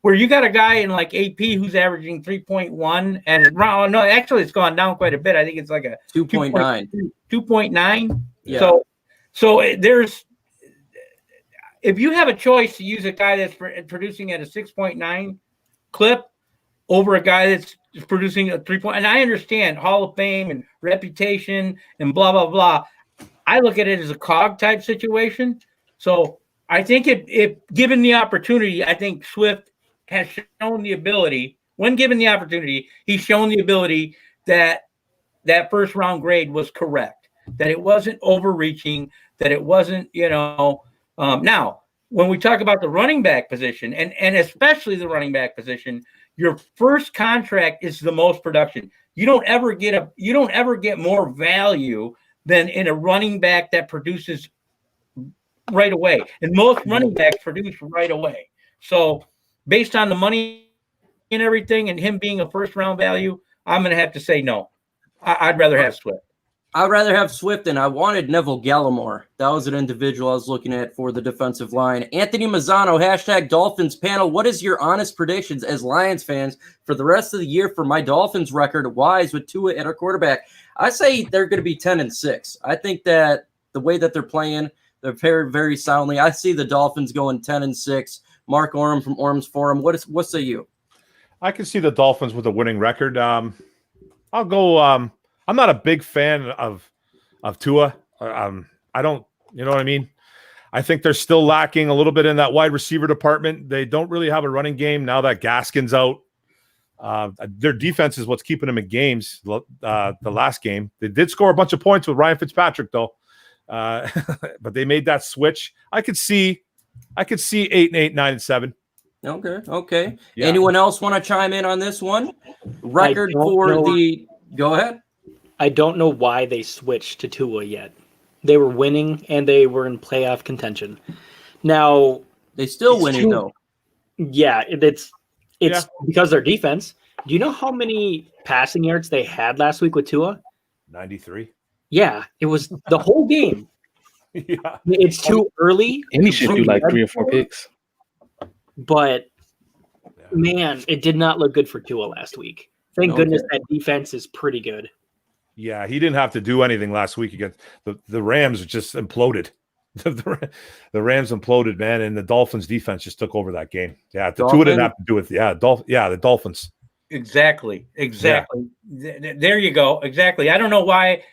Where you got a guy in like AP who's averaging 3.1, and no, actually it's gone down quite a bit. I think it's like a 2.9. 2.9. Yeah. So there's, if you have a choice to use a guy that's producing at a 6.9 clip over a guy that's producing a 3. And I understand Hall of Fame and reputation and blah, blah, blah. I look at it as a cog type situation. So I think if given the opportunity, I think Swift has shown the ability, when given the opportunity, he's shown the ability that first round grade was correct, that it wasn't overreaching, that it wasn't, now when we talk about the running back position and especially the running back position, your first contract is the most production. You don't ever get more value than in a running back that produces right away. And most running backs produce right away. So based on the money and everything and him being a first round value, I'm going to have to say no. I'd rather have Swift. I'd rather have Swift, and I wanted Neville Gallimore. That was an individual I was looking at for the defensive line. Anthony Mazzano, hashtag Dolphins panel. What is your honest predictions as Lions fans for the rest of the year for my Dolphins record-wise with Tua at our quarterback? I say they're going to be 10-6. I think that the way that they're playing, they're very, very soundly. I see the Dolphins going 10-6. Mark Orem from Orem's Forum. What say you? I can see the Dolphins with a winning record. I'll go. I'm not a big fan of Tua. I don't, you know what I mean? I think they're still lacking a little bit in that wide receiver department. They don't really have a running game now that Gaskin's out. Their defense is what's keeping them in games. The last game, they did score a bunch of points with Ryan Fitzpatrick, though. But they made that switch. I could see 8-8, 9-7. Okay. Yeah. Anyone else want to chime in on this one? Record for the. Go ahead. I don't know why they switched to Tua yet. They were winning and they were in playoff contention. Now, They still It's winning true. though. Yeah, it's because their defense. Do you know how many passing yards they had last week with Tua? 93. Yeah, it was the whole game. Yeah. It's too early. And he should do like 3 or 4 picks. But man, it did not look good for Tua last week. Thank goodness that defense is pretty good. Yeah, he didn't have to do anything last week against the Rams. Just imploded. The Rams imploded, man, and the Dolphins defense just took over that game. Yeah, the Tua didn't have to do with the Dolphins. Exactly. Yeah. There you go. Exactly. I don't know why.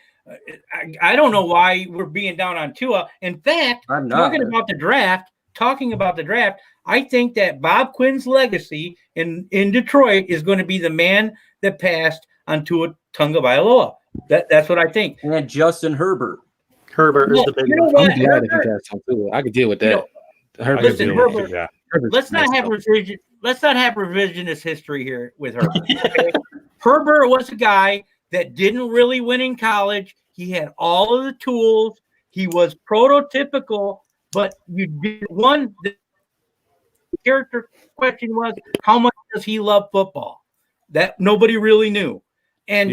I don't know why we're being down on Tua. In fact, talking about the draft, I think that Bob Quinn's legacy in Detroit is going to be the man that passed on Tua Tagovailoa. That's what I think. And Justin Herbert. Herbert is the big one. I'm glad that he passed on Tua. I could deal with that. Listen, Herbert. Let's not have revisionist history here with Herbert. Okay? Herbert was a guy that didn't really win in college. He had all of the tools. He was prototypical, but you did one. The character question was, how much does he love football? That nobody really knew. And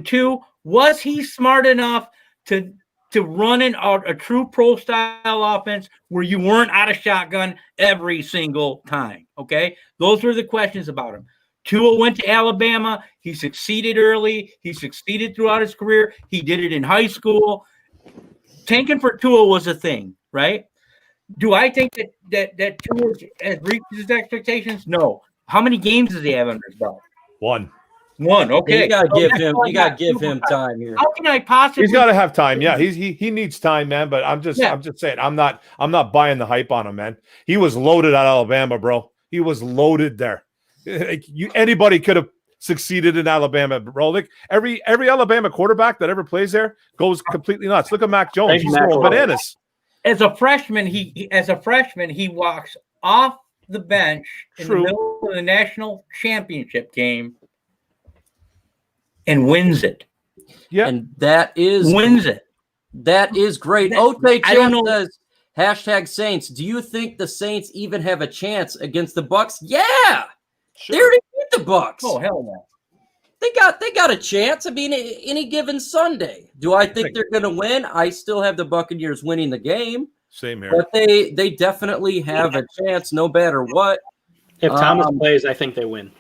two, was he smart enough to run a true pro style offense where you weren't out of shotgun every single time? Okay, those were the questions about him. Tua went to Alabama. He succeeded early. He succeeded throughout his career. He did it in high school. Tanking for Tua was a thing, right? Do I think that Tua has reached his expectations? No. How many games does he have under his belt? One. Okay. You gotta give him time here. How can I possibly? He's got to have time. Yeah, he needs time, man. But I'm just saying, I'm not buying the hype on him, man. He was loaded at Alabama, bro. He was loaded there. Anybody could have succeeded in Alabama, bro. Like every Alabama quarterback that ever plays there goes completely nuts. Look at Mac Jones. He's throwing bananas. As a freshman, he walks off the bench in the middle of the national championship game and wins it. Yeah, and that is great. Ote says #Saints. Do you think the Saints even have a chance against the Bucks? Yeah. Sure. They already beat the Bucks. Oh, hell no. They got a chance. I mean, any given Sunday. Do I think they're going to win? I still have the Buccaneers winning the game. Same here. But they definitely have a chance no matter what. If Thomas plays, I think they win.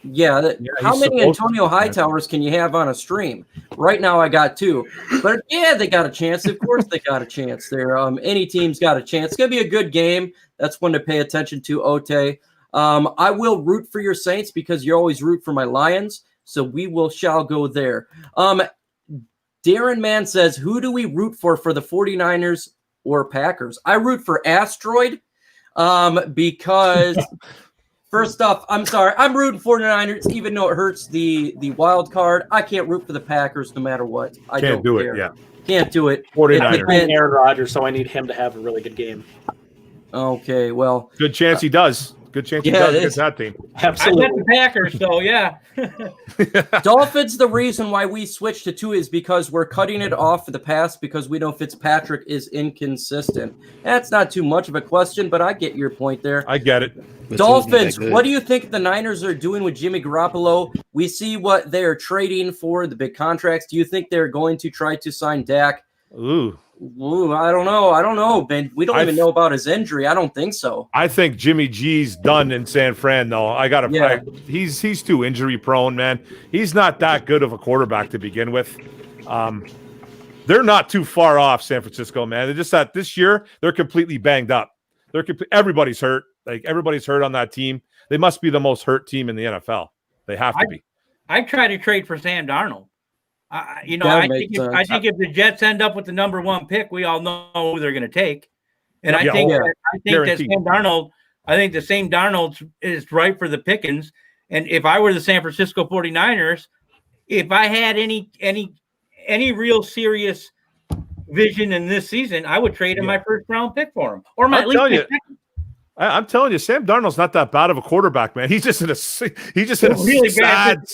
Yeah. How many Antonio Hightowers can you have on a stream? Right now I got 2. But yeah, they got a chance. Of course they got a chance there. Any team's got a chance. It's going to be a good game. That's one to pay attention to, Ote. I will root for your Saints because you always root for my Lions. So we shall go there. Darren Mann says, who do we root for the 49ers or Packers? I root for Asteroid because first off, I'm sorry. I'm rooting for the Niners, even though it hurts the wild card. I can't root for the Packers no matter what. I can't do it. Yeah. Can't do it. 49ers. Aaron Rodgers, so I need him to have a really good game. Okay, well. Good chance he does. Good chance he does against that team. Absolutely. I bet the Packers, so yeah. Dolphins, the reason why we switched to 2 is because we're cutting it off for the pass because we know Fitzpatrick is inconsistent. That's not too much of a question, but I get your point there. I get it. Dolphins, what do you think the Niners are doing with Jimmy Garoppolo? We see what they're trading for, the big contracts. Do you think they're going to try to sign Dak? Ooh, I don't know, man. We don't even know about his injury. I don't think so. I think Jimmy G's done in San Fran, though. He's too injury prone, man. He's not that good of a quarterback to begin with. They're not too far off San Francisco, man. They're just that this year they're completely banged up. Everybody's hurt. Like everybody's hurt on that team. They must be the most hurt team in the NFL. They have to be. I try to trade for Sam Darnold. I think if the Jets end up with the number 1 pick, we all know who they're going to take. And I think the same Darnold is right for the pickings. And if I were the San Francisco 49ers, if I had any real serious vision in this season, I would trade him my first round pick for him, or my I'm telling you, Sam Darnold's not that bad of a quarterback, man. He's just in a really sad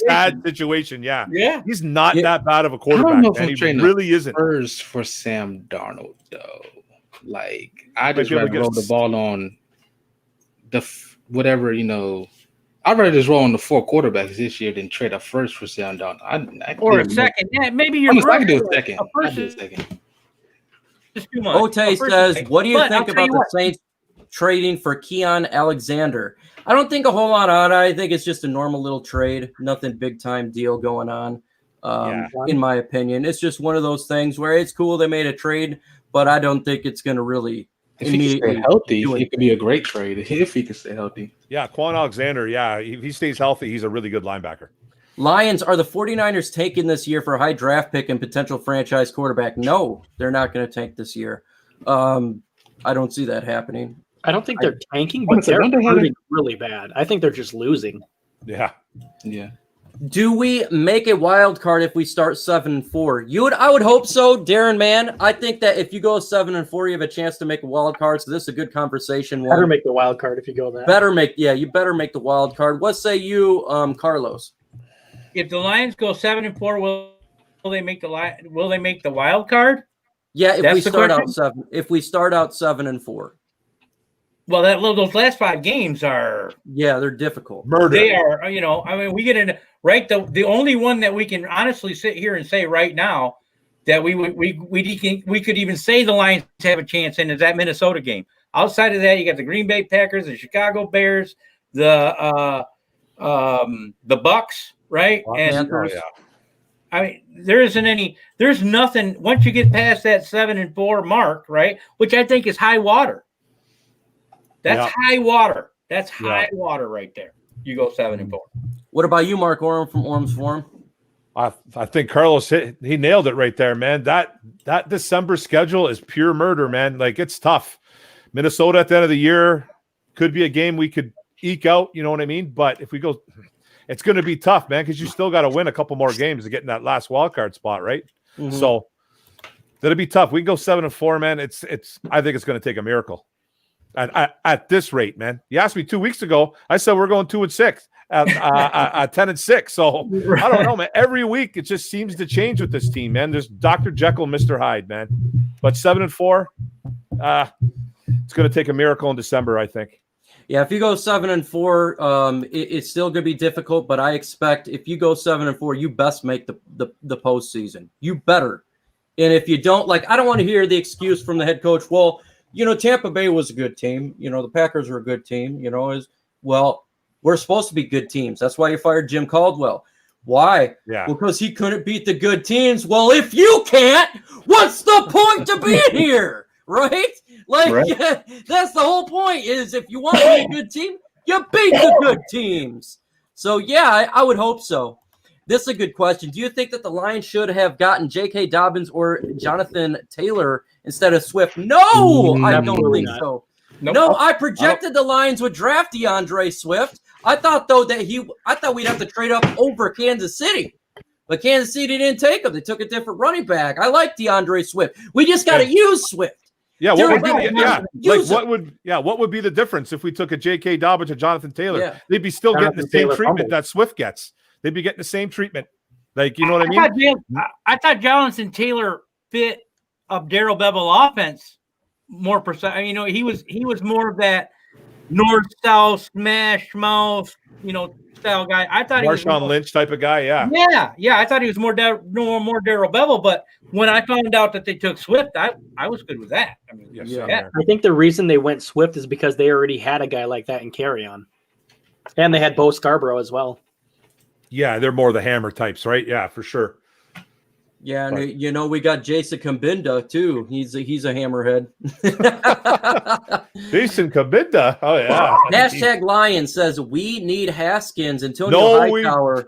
situation. Yeah. He's not that bad of a quarterback. I don't know if man. I'm trading really isn't. Spurs for Sam Darnold, though. Like I Might just be able to rather get roll the ball on whatever, I'd rather just roll on the 4 quarterbacks this year than trade a first for Sam Darnold. Or a second. Yeah, maybe you're I can do a second. A I do a first second. is too much. Ote says, what do you But think I'll tell about you the what. Saints trading for Keon Alexander? I don't think a whole lot on it. I think it's just a normal little trade. Nothing big time deal going on. In my opinion, it's just one of those things where it's cool they made a trade, but I don't think it's going to really If he can stay healthy, it could be a great trade if he can stay healthy. Yeah, Quan Alexander. Yeah, if he stays healthy, he's a really good linebacker. Lions, are the 49ers taking this year for a high draft pick and potential franchise quarterback? No, they're not going to tank this year. I don't see that happening. I don't think they're tanking, but they're hurting really bad. I think they're just losing. Yeah. Do we make a wild card if we start 7-4? I would hope so, Darren. Man, I think that if you go 7-4, you have a chance to make a wild card. So this is a good conversation. Better make the wild card if you go that. You better make the wild card. What say you, Carlos? If the Lions go 7-4, will they make the wild card? Yeah, if we start out 7-4. Well, those last 5 games are they're difficult. Murder. They are, we get in right. The only one that we can honestly sit here and say right now that we could even say the Lions have a chance in is that Minnesota game. Outside of that, you got the Green Bay Packers, the Chicago Bears, the Bucks, right? And I mean, there's nothing once you get past that 7-4 mark, right? Which I think is high water. That's high water. That's high water right there. You go 7-4. What about you, Mark Orem from Orem's Forum? I think Carlos he nailed it right there, man. That December schedule is pure murder, man. Like, it's tough. Minnesota at the end of the year could be a game we could eke out, you know what I mean? But if we go, it's going to be tough, man, because you still got to win a couple more games to get in that last wild card spot, right? Mm-hmm. So that'll be tough. We can go 7-4, man. I think it's going to take a miracle. At this rate, man. You asked me 2 weeks ago. I said we're going 2-6 at 10-6. So I don't know, man. Every week it just seems to change with this team, man. There's Dr. Jekyll, Mr. Hyde, man. But 7-4, it's going to take a miracle in December, I think. Yeah, if you go 7-4, it's still going to be difficult. But I expect if you go 7-4, you best make the postseason. You better. And if you don't, I don't want to hear the excuse from the head coach. Well, Tampa Bay was a good team. The Packers were a good team. We're supposed to be good teams. That's why you fired Jim Caldwell. Why? Yeah. Because he couldn't beat the good teams. Well, if you can't, what's the point to being here? Right? Yeah, that's the whole point is if you want to be a good team, you beat the good teams. So, yeah, I would hope so. This is a good question. Do you think that the Lions should have gotten J.K. Dobbins or Jonathan Taylor instead of Swift? No, I don't think so. Nope. No, I projected the Lions would draft DeAndre Swift. I thought, though, we'd have to trade up over Kansas City. But Kansas City didn't take him. They took a different running back. I like DeAndre Swift. We just got to use Swift. Yeah, what would be the difference if we took a J.K. Dobbins or Jonathan Taylor? Yeah. They'd be still getting the same treatment that Swift gets. They'd be getting the same treatment. You know what I mean? I thought Jonathan Taylor fit a Darrell Bevel offense more precise. He was more of that north-south smash mouth, style guy. I thought Marshawn Lynch type of guy. Yeah. I thought he was more Darrell Bevel. But when I found out that they took Swift, I was good with that. I think the reason they went Swift is because they already had a guy like that in Carry-On, and they had Bo Scarborough as well. Yeah, they're more the hammer types, right? Yeah, for sure. Yeah, and we got Jason Kabinda too. He's a hammerhead. Jason Kabinda. Oh yeah. Hashtag Lion says we need Haskins. Antonio Hightower.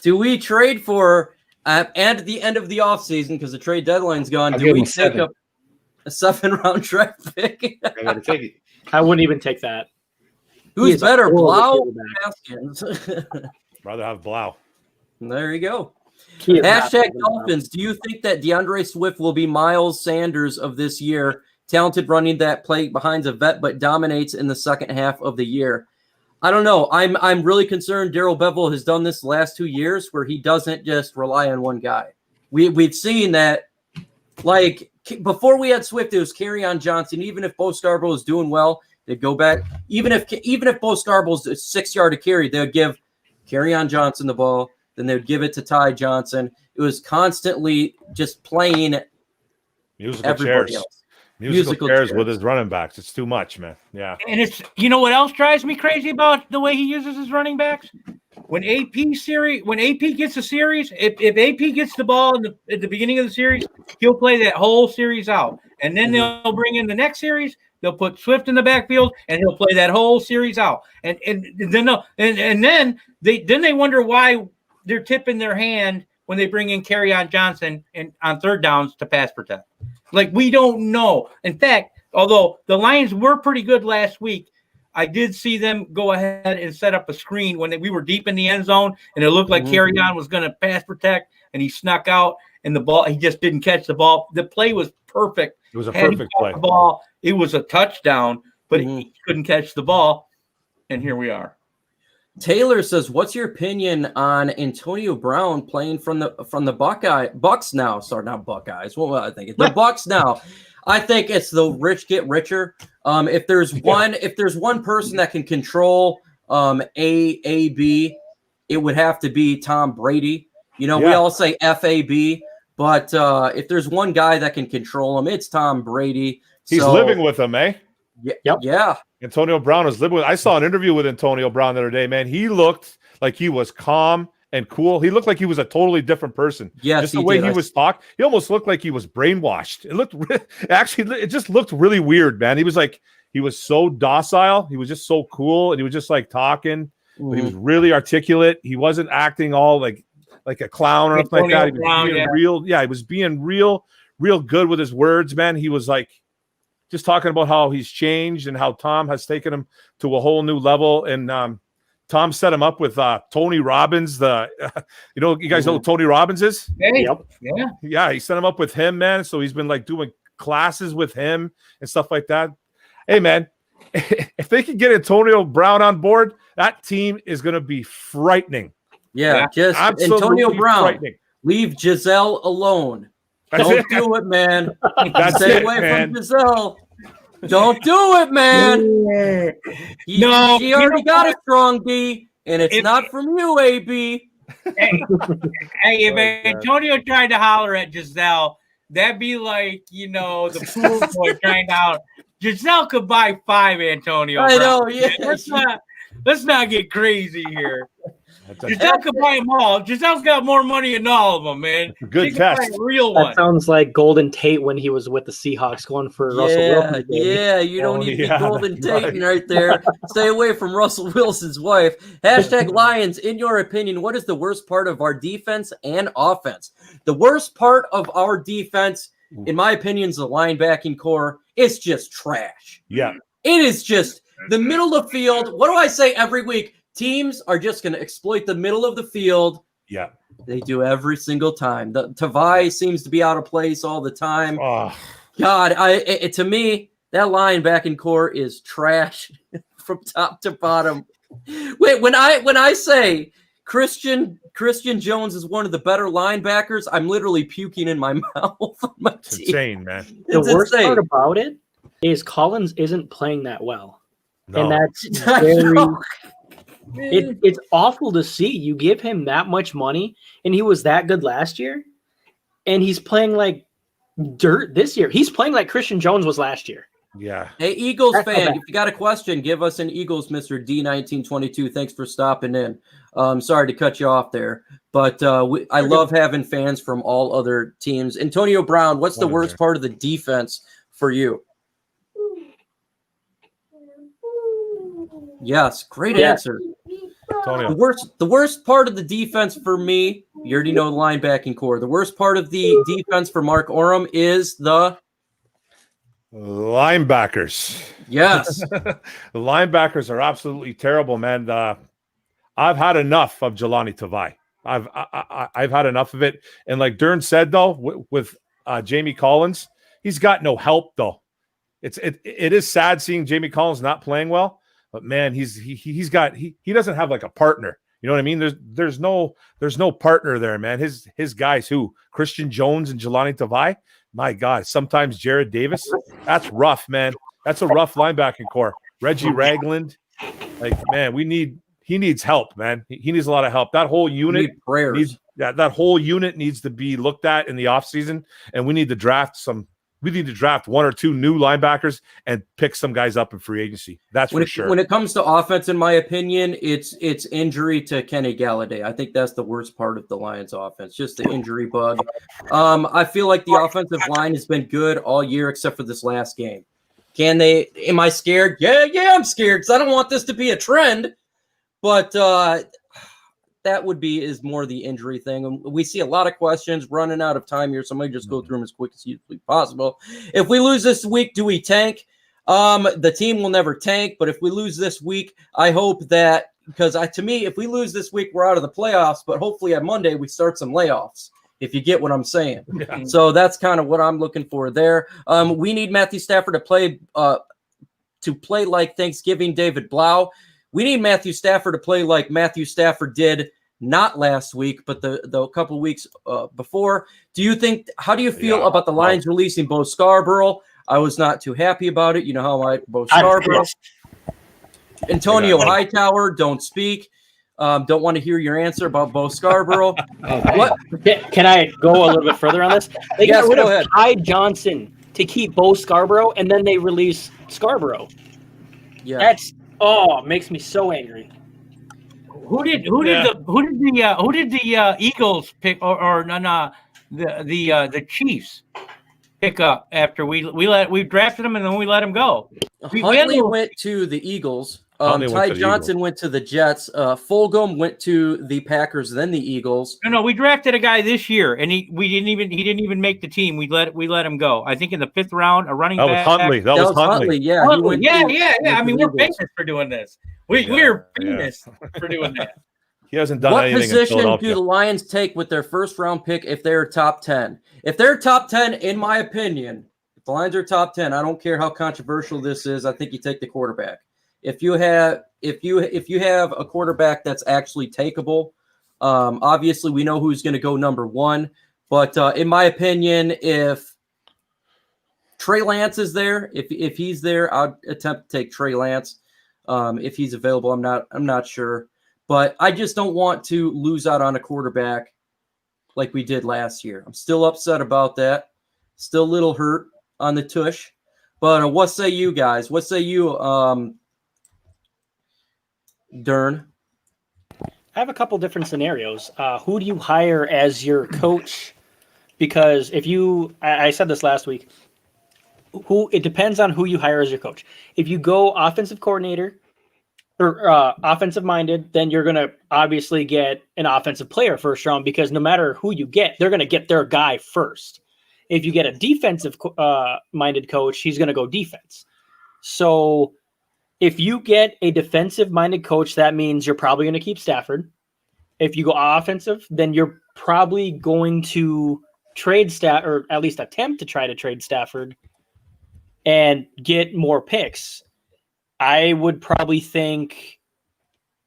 Do we trade for and at the end of the offseason because the trade deadline's gone? Do we take up a 7-round draft pick? I gotta take it. I wouldn't even take that. Who's better, Blau or Haskins? Rather have Blau. There you go. Hashtag Dolphins. Do you think that DeAndre Swift will be Miles Sanders of this year? Talented running that play behind a vet, but dominates in the second half of the year. I don't know. I'm really concerned. Darrell Bevel has done this the last 2 years where he doesn't just rely on one guy. We've seen that, before we had Swift, it was Kerryon Johnson. Even if Bo Scarborough was doing well, they'd go back. Even if Bo Scarborough's a 6 yard carry, they would give Kerryon Johnson the ball. Then they would give it to Ty Johnson. It was constantly just playing musical chairs. Musical chairs with his running backs. It's too much, man. Yeah. And it's, you know what else drives me crazy about the way he uses his running backs? When AP gets a series, if AP gets the ball at the beginning of the series, he'll play that whole series out. And then they'll bring in the next series, they'll put Swift in the backfield, and he'll play that whole series out. And then they wonder why they're tipping their hand when they bring in Kerryon Johnson on third downs to pass protect. Like, we don't know. In fact, although the Lions were pretty good last week, I did see them go ahead and set up a screen when we were deep in the end zone, and it looked like Kerryon was going to pass protect, and he snuck out, and the ball, he just didn't catch the ball. The play was perfect. It was a perfect play. The ball, it was a touchdown, but he couldn't catch the ball, and here we are. Taylor says, "What's your opinion on Antonio Brown playing from the Bucks now? Sorry, not Buckeyes. What was I thinking? The Bucks now. I think it's the rich get richer. If there's one person that can control AB, it would have to be Tom Brady. You know, we all say FAB, but if there's one guy that can control him, it's Tom Brady. He's living with him, eh? Yeah. Antonio Brown was living with. I saw an interview with Antonio Brown the other day, man. He looked like he was calm and cool. He looked like he was a totally different person. Yes, just the way he was talking. He almost looked like he was brainwashed. It just looked really weird, man. He was so docile. He was just so cool, and he was just like talking. But he was really articulate. He wasn't acting all like a clown or anything like that. He was being real. Yeah, he was being real good with his words, man. He was like just talking about how he's changed and how Tom has taken him to a whole new level. And Tom set him up with Tony Robbins. You guys know who Tony Robbins is? Yeah. He set him up with him, man. So he's been like doing classes with him and stuff like that. Hey, man, if they can get Antonio Brown on board, that team is going to be frightening. Yeah, just Antonio Brown. Leave Giselle alone. Don't do it, man. Stay away from Giselle. Don't do it, man. She already got a strong D, and it's not from you, AB. If Antonio tried to holler at Giselle, that'd be like, the pool boy trying to holler. Giselle could buy 5 Antonio. I know, yeah. Let's not get crazy here. Giselle could buy them all. Giselle's got more money than all of them, man. Good test. Real one. That sounds like Golden Tate when he was with the Seahawks going for Russell Wilson. Yeah, you don't need to be Golden Tate right there. Stay away from Russell Wilson's wife. #Lions, in your opinion, what is the worst part of our defense and offense? The worst part of our defense, in my opinion, is the linebacking core. It's just trash. Yeah. It is just the middle of the field. What do I say every week? Teams are just going to exploit the middle of the field. Yeah. They do every single time. The Tavai seems to be out of place all the time. Oh. God, to me, that linebacking core is trash from top to bottom. Wait, when I say Christian Jones is one of the better linebackers, I'm literally puking in my mouth. It's insane, man. The worst part about it is Collins isn't playing that well. No. And that's very it's awful to see. You give him that much money, and he was that good last year, and he's playing like dirt this year. He's playing like Christian Jones was last year. Yeah. Hey, Eagles fan, if you got a question, give us an Eagles, Mr. D1922. Thanks for stopping in. Sorry to cut you off there, but I love having fans from all other teams. Antonio Brown, what's the worst part of the defense for you? Yes, great answer. Antonio. The worst part of the defense for me, you already know the linebacking core. The worst part of the defense for Mark Orem is the linebackers. Yes. The linebackers are absolutely terrible, man. I've had enough of Jelani Tavai. I've had enough of it. And like Dern said, though, with Jamie Collins, he's got no help, though. It is sad seeing Jamie Collins not playing well. But man, he doesn't have like a partner. You know what I mean? There's no partner there, man. His guys who Christian Jones and Jelani Tavai, my God, sometimes Jared Davis. That's rough, man. That's a rough linebacking core. Reggie Ragland. Like, man, he needs help, man. He needs a lot of help. That whole unit prayers. That whole unit needs to be looked at in the offseason, and we need to draft 1 or 2 new linebackers and pick some guys up in free agency. That's for sure. When it comes to offense, in my opinion, it's injury to Kenny Golladay. I think that's the worst part of the Lions offense, just the injury bug. I feel like the offensive line has been good all year except for this last game. Am I scared? Yeah, I'm scared because I don't want this to be a trend. But that is more the injury thing. And we see a lot of questions running out of time here, so I'm going to just go through them as quick as possible. If we lose this week, do we tank? The team will never tank, but if we lose this week, I hope that, because to me, if we lose this week, we're out of the playoffs, but hopefully on Monday we start some layoffs, if you get what I'm saying. Yeah. So that's kind of what I'm looking for there. We need Matthew Stafford to play like Thanksgiving David Blau. We need Matthew Stafford to play like Matthew Stafford did not last week, but the couple weeks before. How do you feel about the Lions releasing Bo Scarborough? I was not too happy about it. You know how I like Bo Scarborough. Antonio Hightower, don't speak. Don't want to hear your answer about Bo Scarborough. What? Can I go a little bit further on this? They got rid of Ty Johnson to keep Bo Scarborough, and then they release Scarborough. Yeah. It makes me so angry. Who did the Eagles pick the Chiefs pick up after we drafted them and then we let them go? Huntley went to the Eagles. Ty Johnson went to the Jets. Fulgham went to the Packers, then the Eagles. No, we drafted a guy this year, and he didn't even make the team. We let him go. I think in the 5th round, a running back. That was Huntley. Yeah, I mean, we're famous for doing this. We're famous for doing that. He hasn't done anything. What position do the Lions take with their first round pick if they're top 10? If they're top 10, in my opinion, if the Lions are top 10, I don't care how controversial this is. I think you take the quarterback. If you have a quarterback that's actually takeable, obviously we know who's going to go number 1. But in my opinion, if Trey Lance is there, if he's there, I'd attempt to take Trey Lance. If he's available, I'm not sure. But I just don't want to lose out on a quarterback like we did last year. I'm still upset about that. Still a little hurt on the tush. But what say you guys? What say you, Dern? I have a couple different scenarios. Who do you hire as your coach? Because I said this last week, it depends on who you hire as your coach. If you go offensive coordinator or offensive minded, then you're going to obviously get an offensive player first round, because no matter who you get, they're going to get their guy first. If you get a defensive minded coach, he's going to go defense. So if you get a defensive-minded coach, that means you're probably going to keep Stafford. If you go offensive, then you're probably going to trade Stafford, or at least attempt to try to trade Stafford and get more picks. I would probably think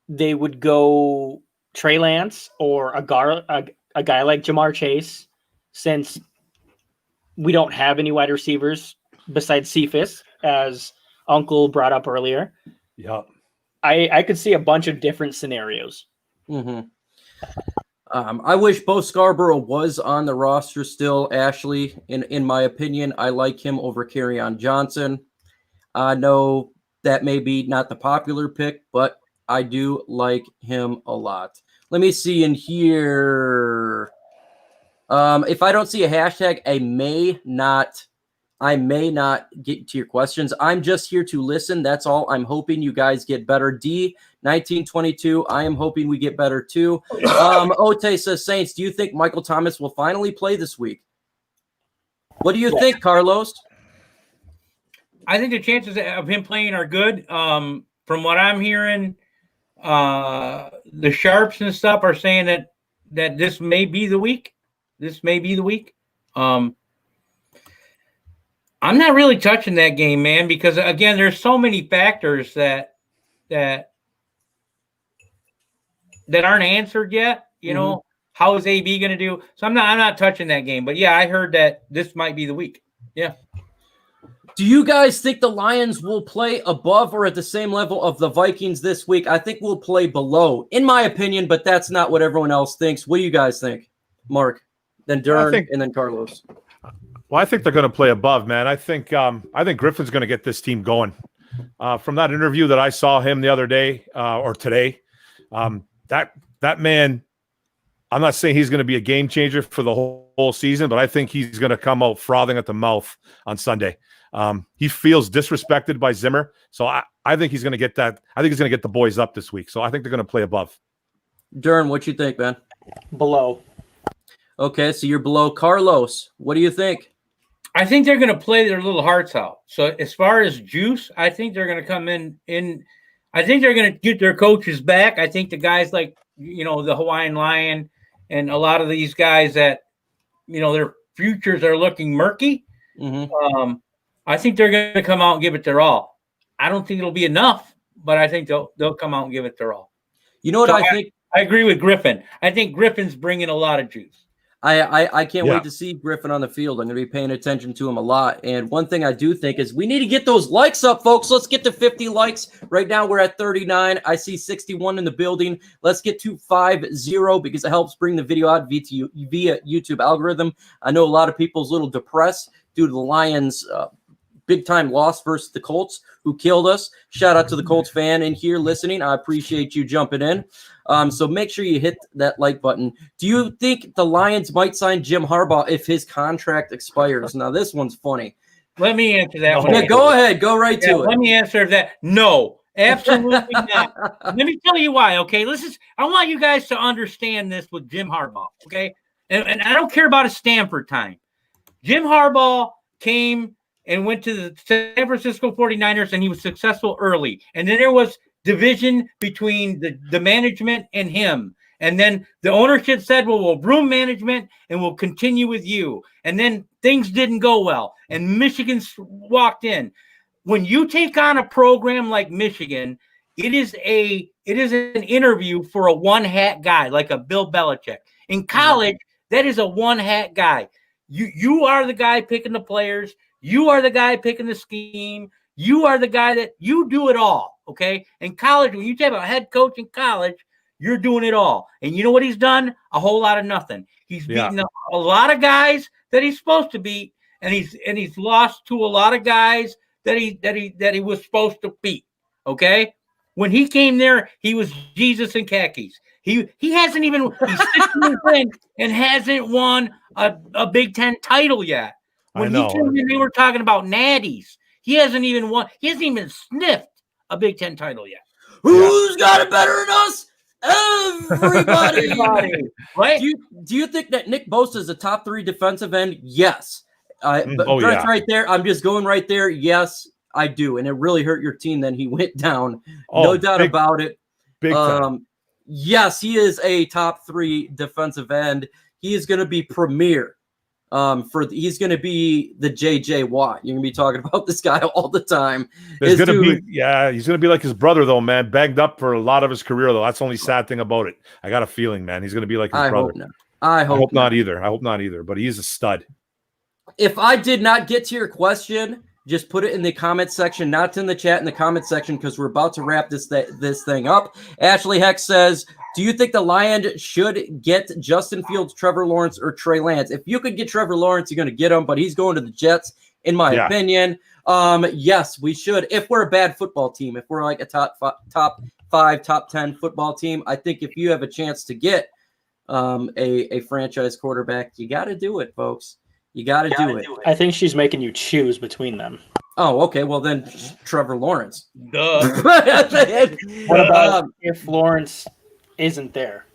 they would go Trey Lance or a guy like Jamar Chase, since we don't have any wide receivers besides Cephas, as Uncle brought up earlier. Yeah, I could see a bunch of different scenarios. Mm-hmm. I wish Bo Scarborough was on the roster still, Ashley. In my opinion, I like him over Kerryon Johnson. I know that may be not the popular pick, but I do like him a lot. Let me see in here. If I don't see a hashtag, I may not get to your questions. I'm just here to listen. That's all. I'm hoping you guys get better. D1922, I am hoping we get better too. Ote says, Saints, do you think Michael Thomas will finally play this week? What do you think, Carlos? I think the chances of him playing are good. From what I'm hearing, the Sharps and stuff are saying that this may be the week. I'm not really touching that game, man, because again, there's so many factors that aren't answered yet. You know, How is AB going to do? So I'm not touching that game. But yeah, I heard that this might be the week. Yeah. Do you guys think the Lions will play above or at the same level of the Vikings this week? I think we'll play below, in my opinion, but that's not what everyone else thinks. What do you guys think? Mark, then Dern, and then Carlos. Well, I think they're going to play above, man. I think Griffin's going to get this team going. From that interview that I saw him the other day or today, that man, I'm not saying he's going to be a game changer for the whole season, but I think he's going to come out frothing at the mouth on Sunday. He feels disrespected by Zimmer, so I think he's going to get that. I think he's going to get the boys up this week. So I think they're going to play above. Dern, what you think, man? Below. Okay, so you're below. Carlos, what do you think? I think they're going to play their little hearts out. So as far as juice, I think they're going to come in. I think they're going to get their coaches back. I think the guys like the Hawaiian Lion and a lot of these guys that their futures are looking murky. Mm-hmm. I think they're going to come out and give it their all. I don't think it'll be enough, but I think they'll come out and give it their all. You know what I think? I agree with Griffin. I think Griffin's bringing a lot of juice. I can't wait to see Griffin on the field. I'm going to be paying attention to him a lot. And one thing I do think is we need to get those likes up, folks. Let's get to 50 likes. Right now we're at 39. I see 61 in the building. Let's get to 50 because it helps bring the video out via YouTube algorithm. I know a lot of people's a little depressed due to the Lions' big-time loss versus the Colts, who killed us. Shout out to the Colts fan in here listening. I appreciate you jumping in. So make sure you hit that like button. Do you think the Lions might sign Jim Harbaugh if his contract expires? Now, this one's funny. Let me answer that one. Yeah, go ahead. Go right to it. Let me answer that. No, absolutely not. Let me tell you why, okay? I want you guys to understand this with Jim Harbaugh, okay? And I don't care about his Stanford time. Jim Harbaugh came and went to the San Francisco 49ers, and he was successful early. And then there was division between the management and him. And then the ownership said, well, we'll room management and we'll continue with you. And then things didn't go well. And Michigan walked in. When you take on a program like Michigan, it is an interview for a one-hat guy, like a Bill Belichick. In college, that is a one-hat guy. You are the guy picking the players. You are the guy picking the scheme. You are the guy that you do it all, okay? In college, when you have a head coach in college, you're doing it all. And you know what he's done? A whole lot of nothing. He's beaten a lot of guys that he's supposed to beat, and he's lost to a lot of guys that he was supposed to beat, okay? When he came there, he was Jesus in khakis. He hasn't even he's 16 in and hasn't won a Big Ten title yet. When he came in, they were talking about natties. He hasn't even won. He hasn't even sniffed a Big Ten title yet. Who's got it better than us? Everybody. Right? Do you think that Nick Bosa is a top 3 defensive end? Yes. Right there. I'm just going right there. Yes, I do. And it really hurt your team. Then he went down. No doubt about it. Big time. Yes, he is a top 3 defensive end. He is going to be premier. He's going to be the JJ Watt. You're going to be talking about this guy all the time. He's going to be like his brother, though, man. Banged up for a lot of his career, though. That's the only sad thing about it. I got a feeling, man. He's going to be like his brother. I hope not either. I hope not either. But he's a stud. If I did not get to your question, just put it in the comment section, not in the chat, in the comment section, because we're about to wrap this thing up. Ashley Heck says, do you think the Lions should get Justin Fields, Trevor Lawrence, or Trey Lance? If you could get Trevor Lawrence, you're going to get him, but he's going to the Jets, in my opinion. Yes, we should. If we're a bad football team, if we're like a top 5, top 10 football team, I think if you have a chance to get a franchise quarterback, you got to do it, folks. You got to do it. I think she's making you choose between them. Oh, okay. Well, then Trevor Lawrence. Duh. What about if Lawrence isn't there?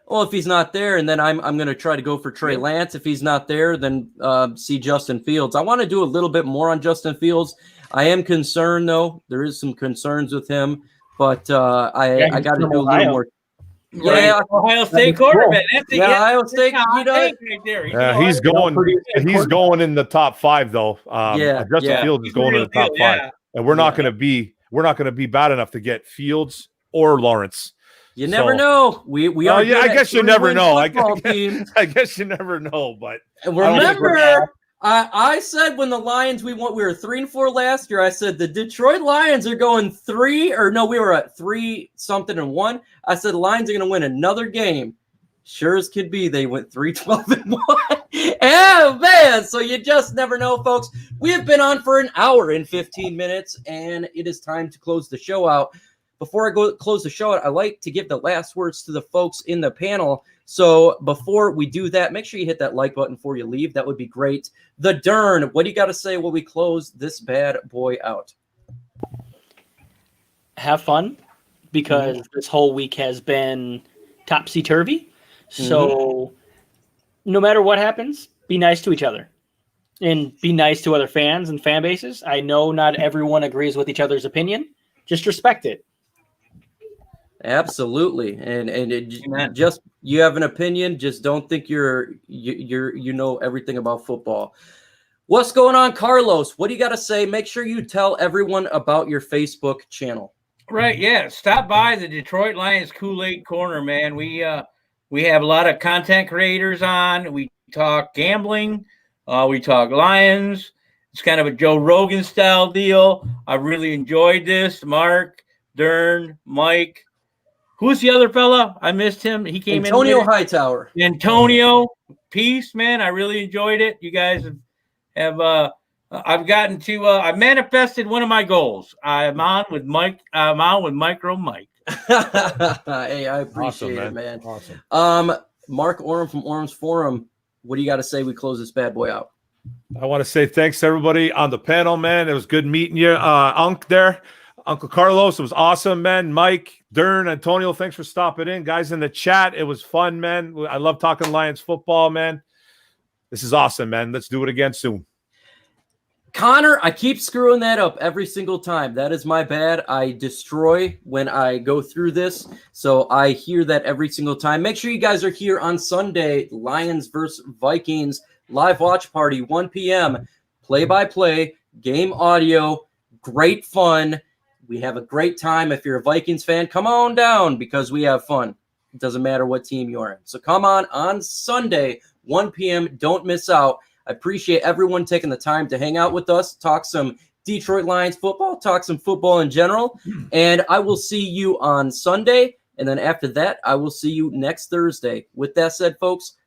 Well, if he's not there, and then I'm going to try to go for Trey Lance. If he's not there, then see Justin Fields. I want to do a little bit more on Justin Fields. I am concerned, though. There is some concerns with him, but I got to do a little more. Yeah, Ohio State quarterback. Ohio State. He's going in the top 5 though. Justin Fields is going in the top 5, and we're not going to be bad enough to get Fields or Lawrence. You never know. We Oh are. yeah, I guess you never know. I guess you never know. But remember, I said when the Lions we were 3-4 last year. I said the Detroit Lions are going 3 or no, we were at 3-1. I said the Lions are going to win another game. Sure as could be, they went 3-12-1. Oh man! So you just never know, folks. We have been on for an hour and 15 minutes, and it is time to close the show out. Before I go close the show out, I like to give the last words to the folks in the panel. So before we do that, make sure you hit that like button before you leave. That would be great. The Dern, what do you got to say while we close this bad boy out? Have fun, because this whole week has been topsy-turvy. So no matter what happens, be nice to each other and be nice to other fans and fan bases. I know not everyone agrees with each other's opinion. Just respect it. Absolutely, and just you have an opinion. Just don't think you know everything about football. What's going on, Carlos? What do you got to say? Make sure you tell everyone about your Facebook channel. Right, yeah. Stop by the Detroit Lions Kool-Aid Corner, man. We have a lot of content creators on. We talk gambling. We talk Lions. It's kind of a Joe Rogan style deal. I really enjoyed this. Mark, Dern, Mike. Who's the other fella? I missed him. He came Antonio Hightower. Antonio, peace, man. I really enjoyed it. You guys have I've gotten to I manifested one of my goals. I'm on with Mike. I'm on with MicroMike. Hey, I appreciate it, man. Awesome. Mark Orem from Orem's Forum. What do you got to say? We close this bad boy out. I want to say thanks to everybody on the panel, man. It was good meeting you, Unc there. Uncle Carlos, it was awesome, man. Mike, Dern, Antonio, thanks for stopping in. Guys in the chat, it was fun, man. I love talking Lions football, man. This is awesome, man. Let's do it again soon. Connor, I keep screwing that up every single time. That is my bad. I destroy when I go through this, so I hear that every single time. Make sure you guys are here on Sunday, Lions versus Vikings, live watch party, 1 p.m., play-by-play, game audio, great fun. We have a great time. If you're a Vikings fan, come on down because we have fun. It doesn't matter what team you're in. So come on Sunday, 1 p.m. Don't miss out. I appreciate everyone taking the time to hang out with us, talk some Detroit Lions football, talk some football in general. And I will see you on Sunday. And then after that, I will see you next Thursday. With that said, folks,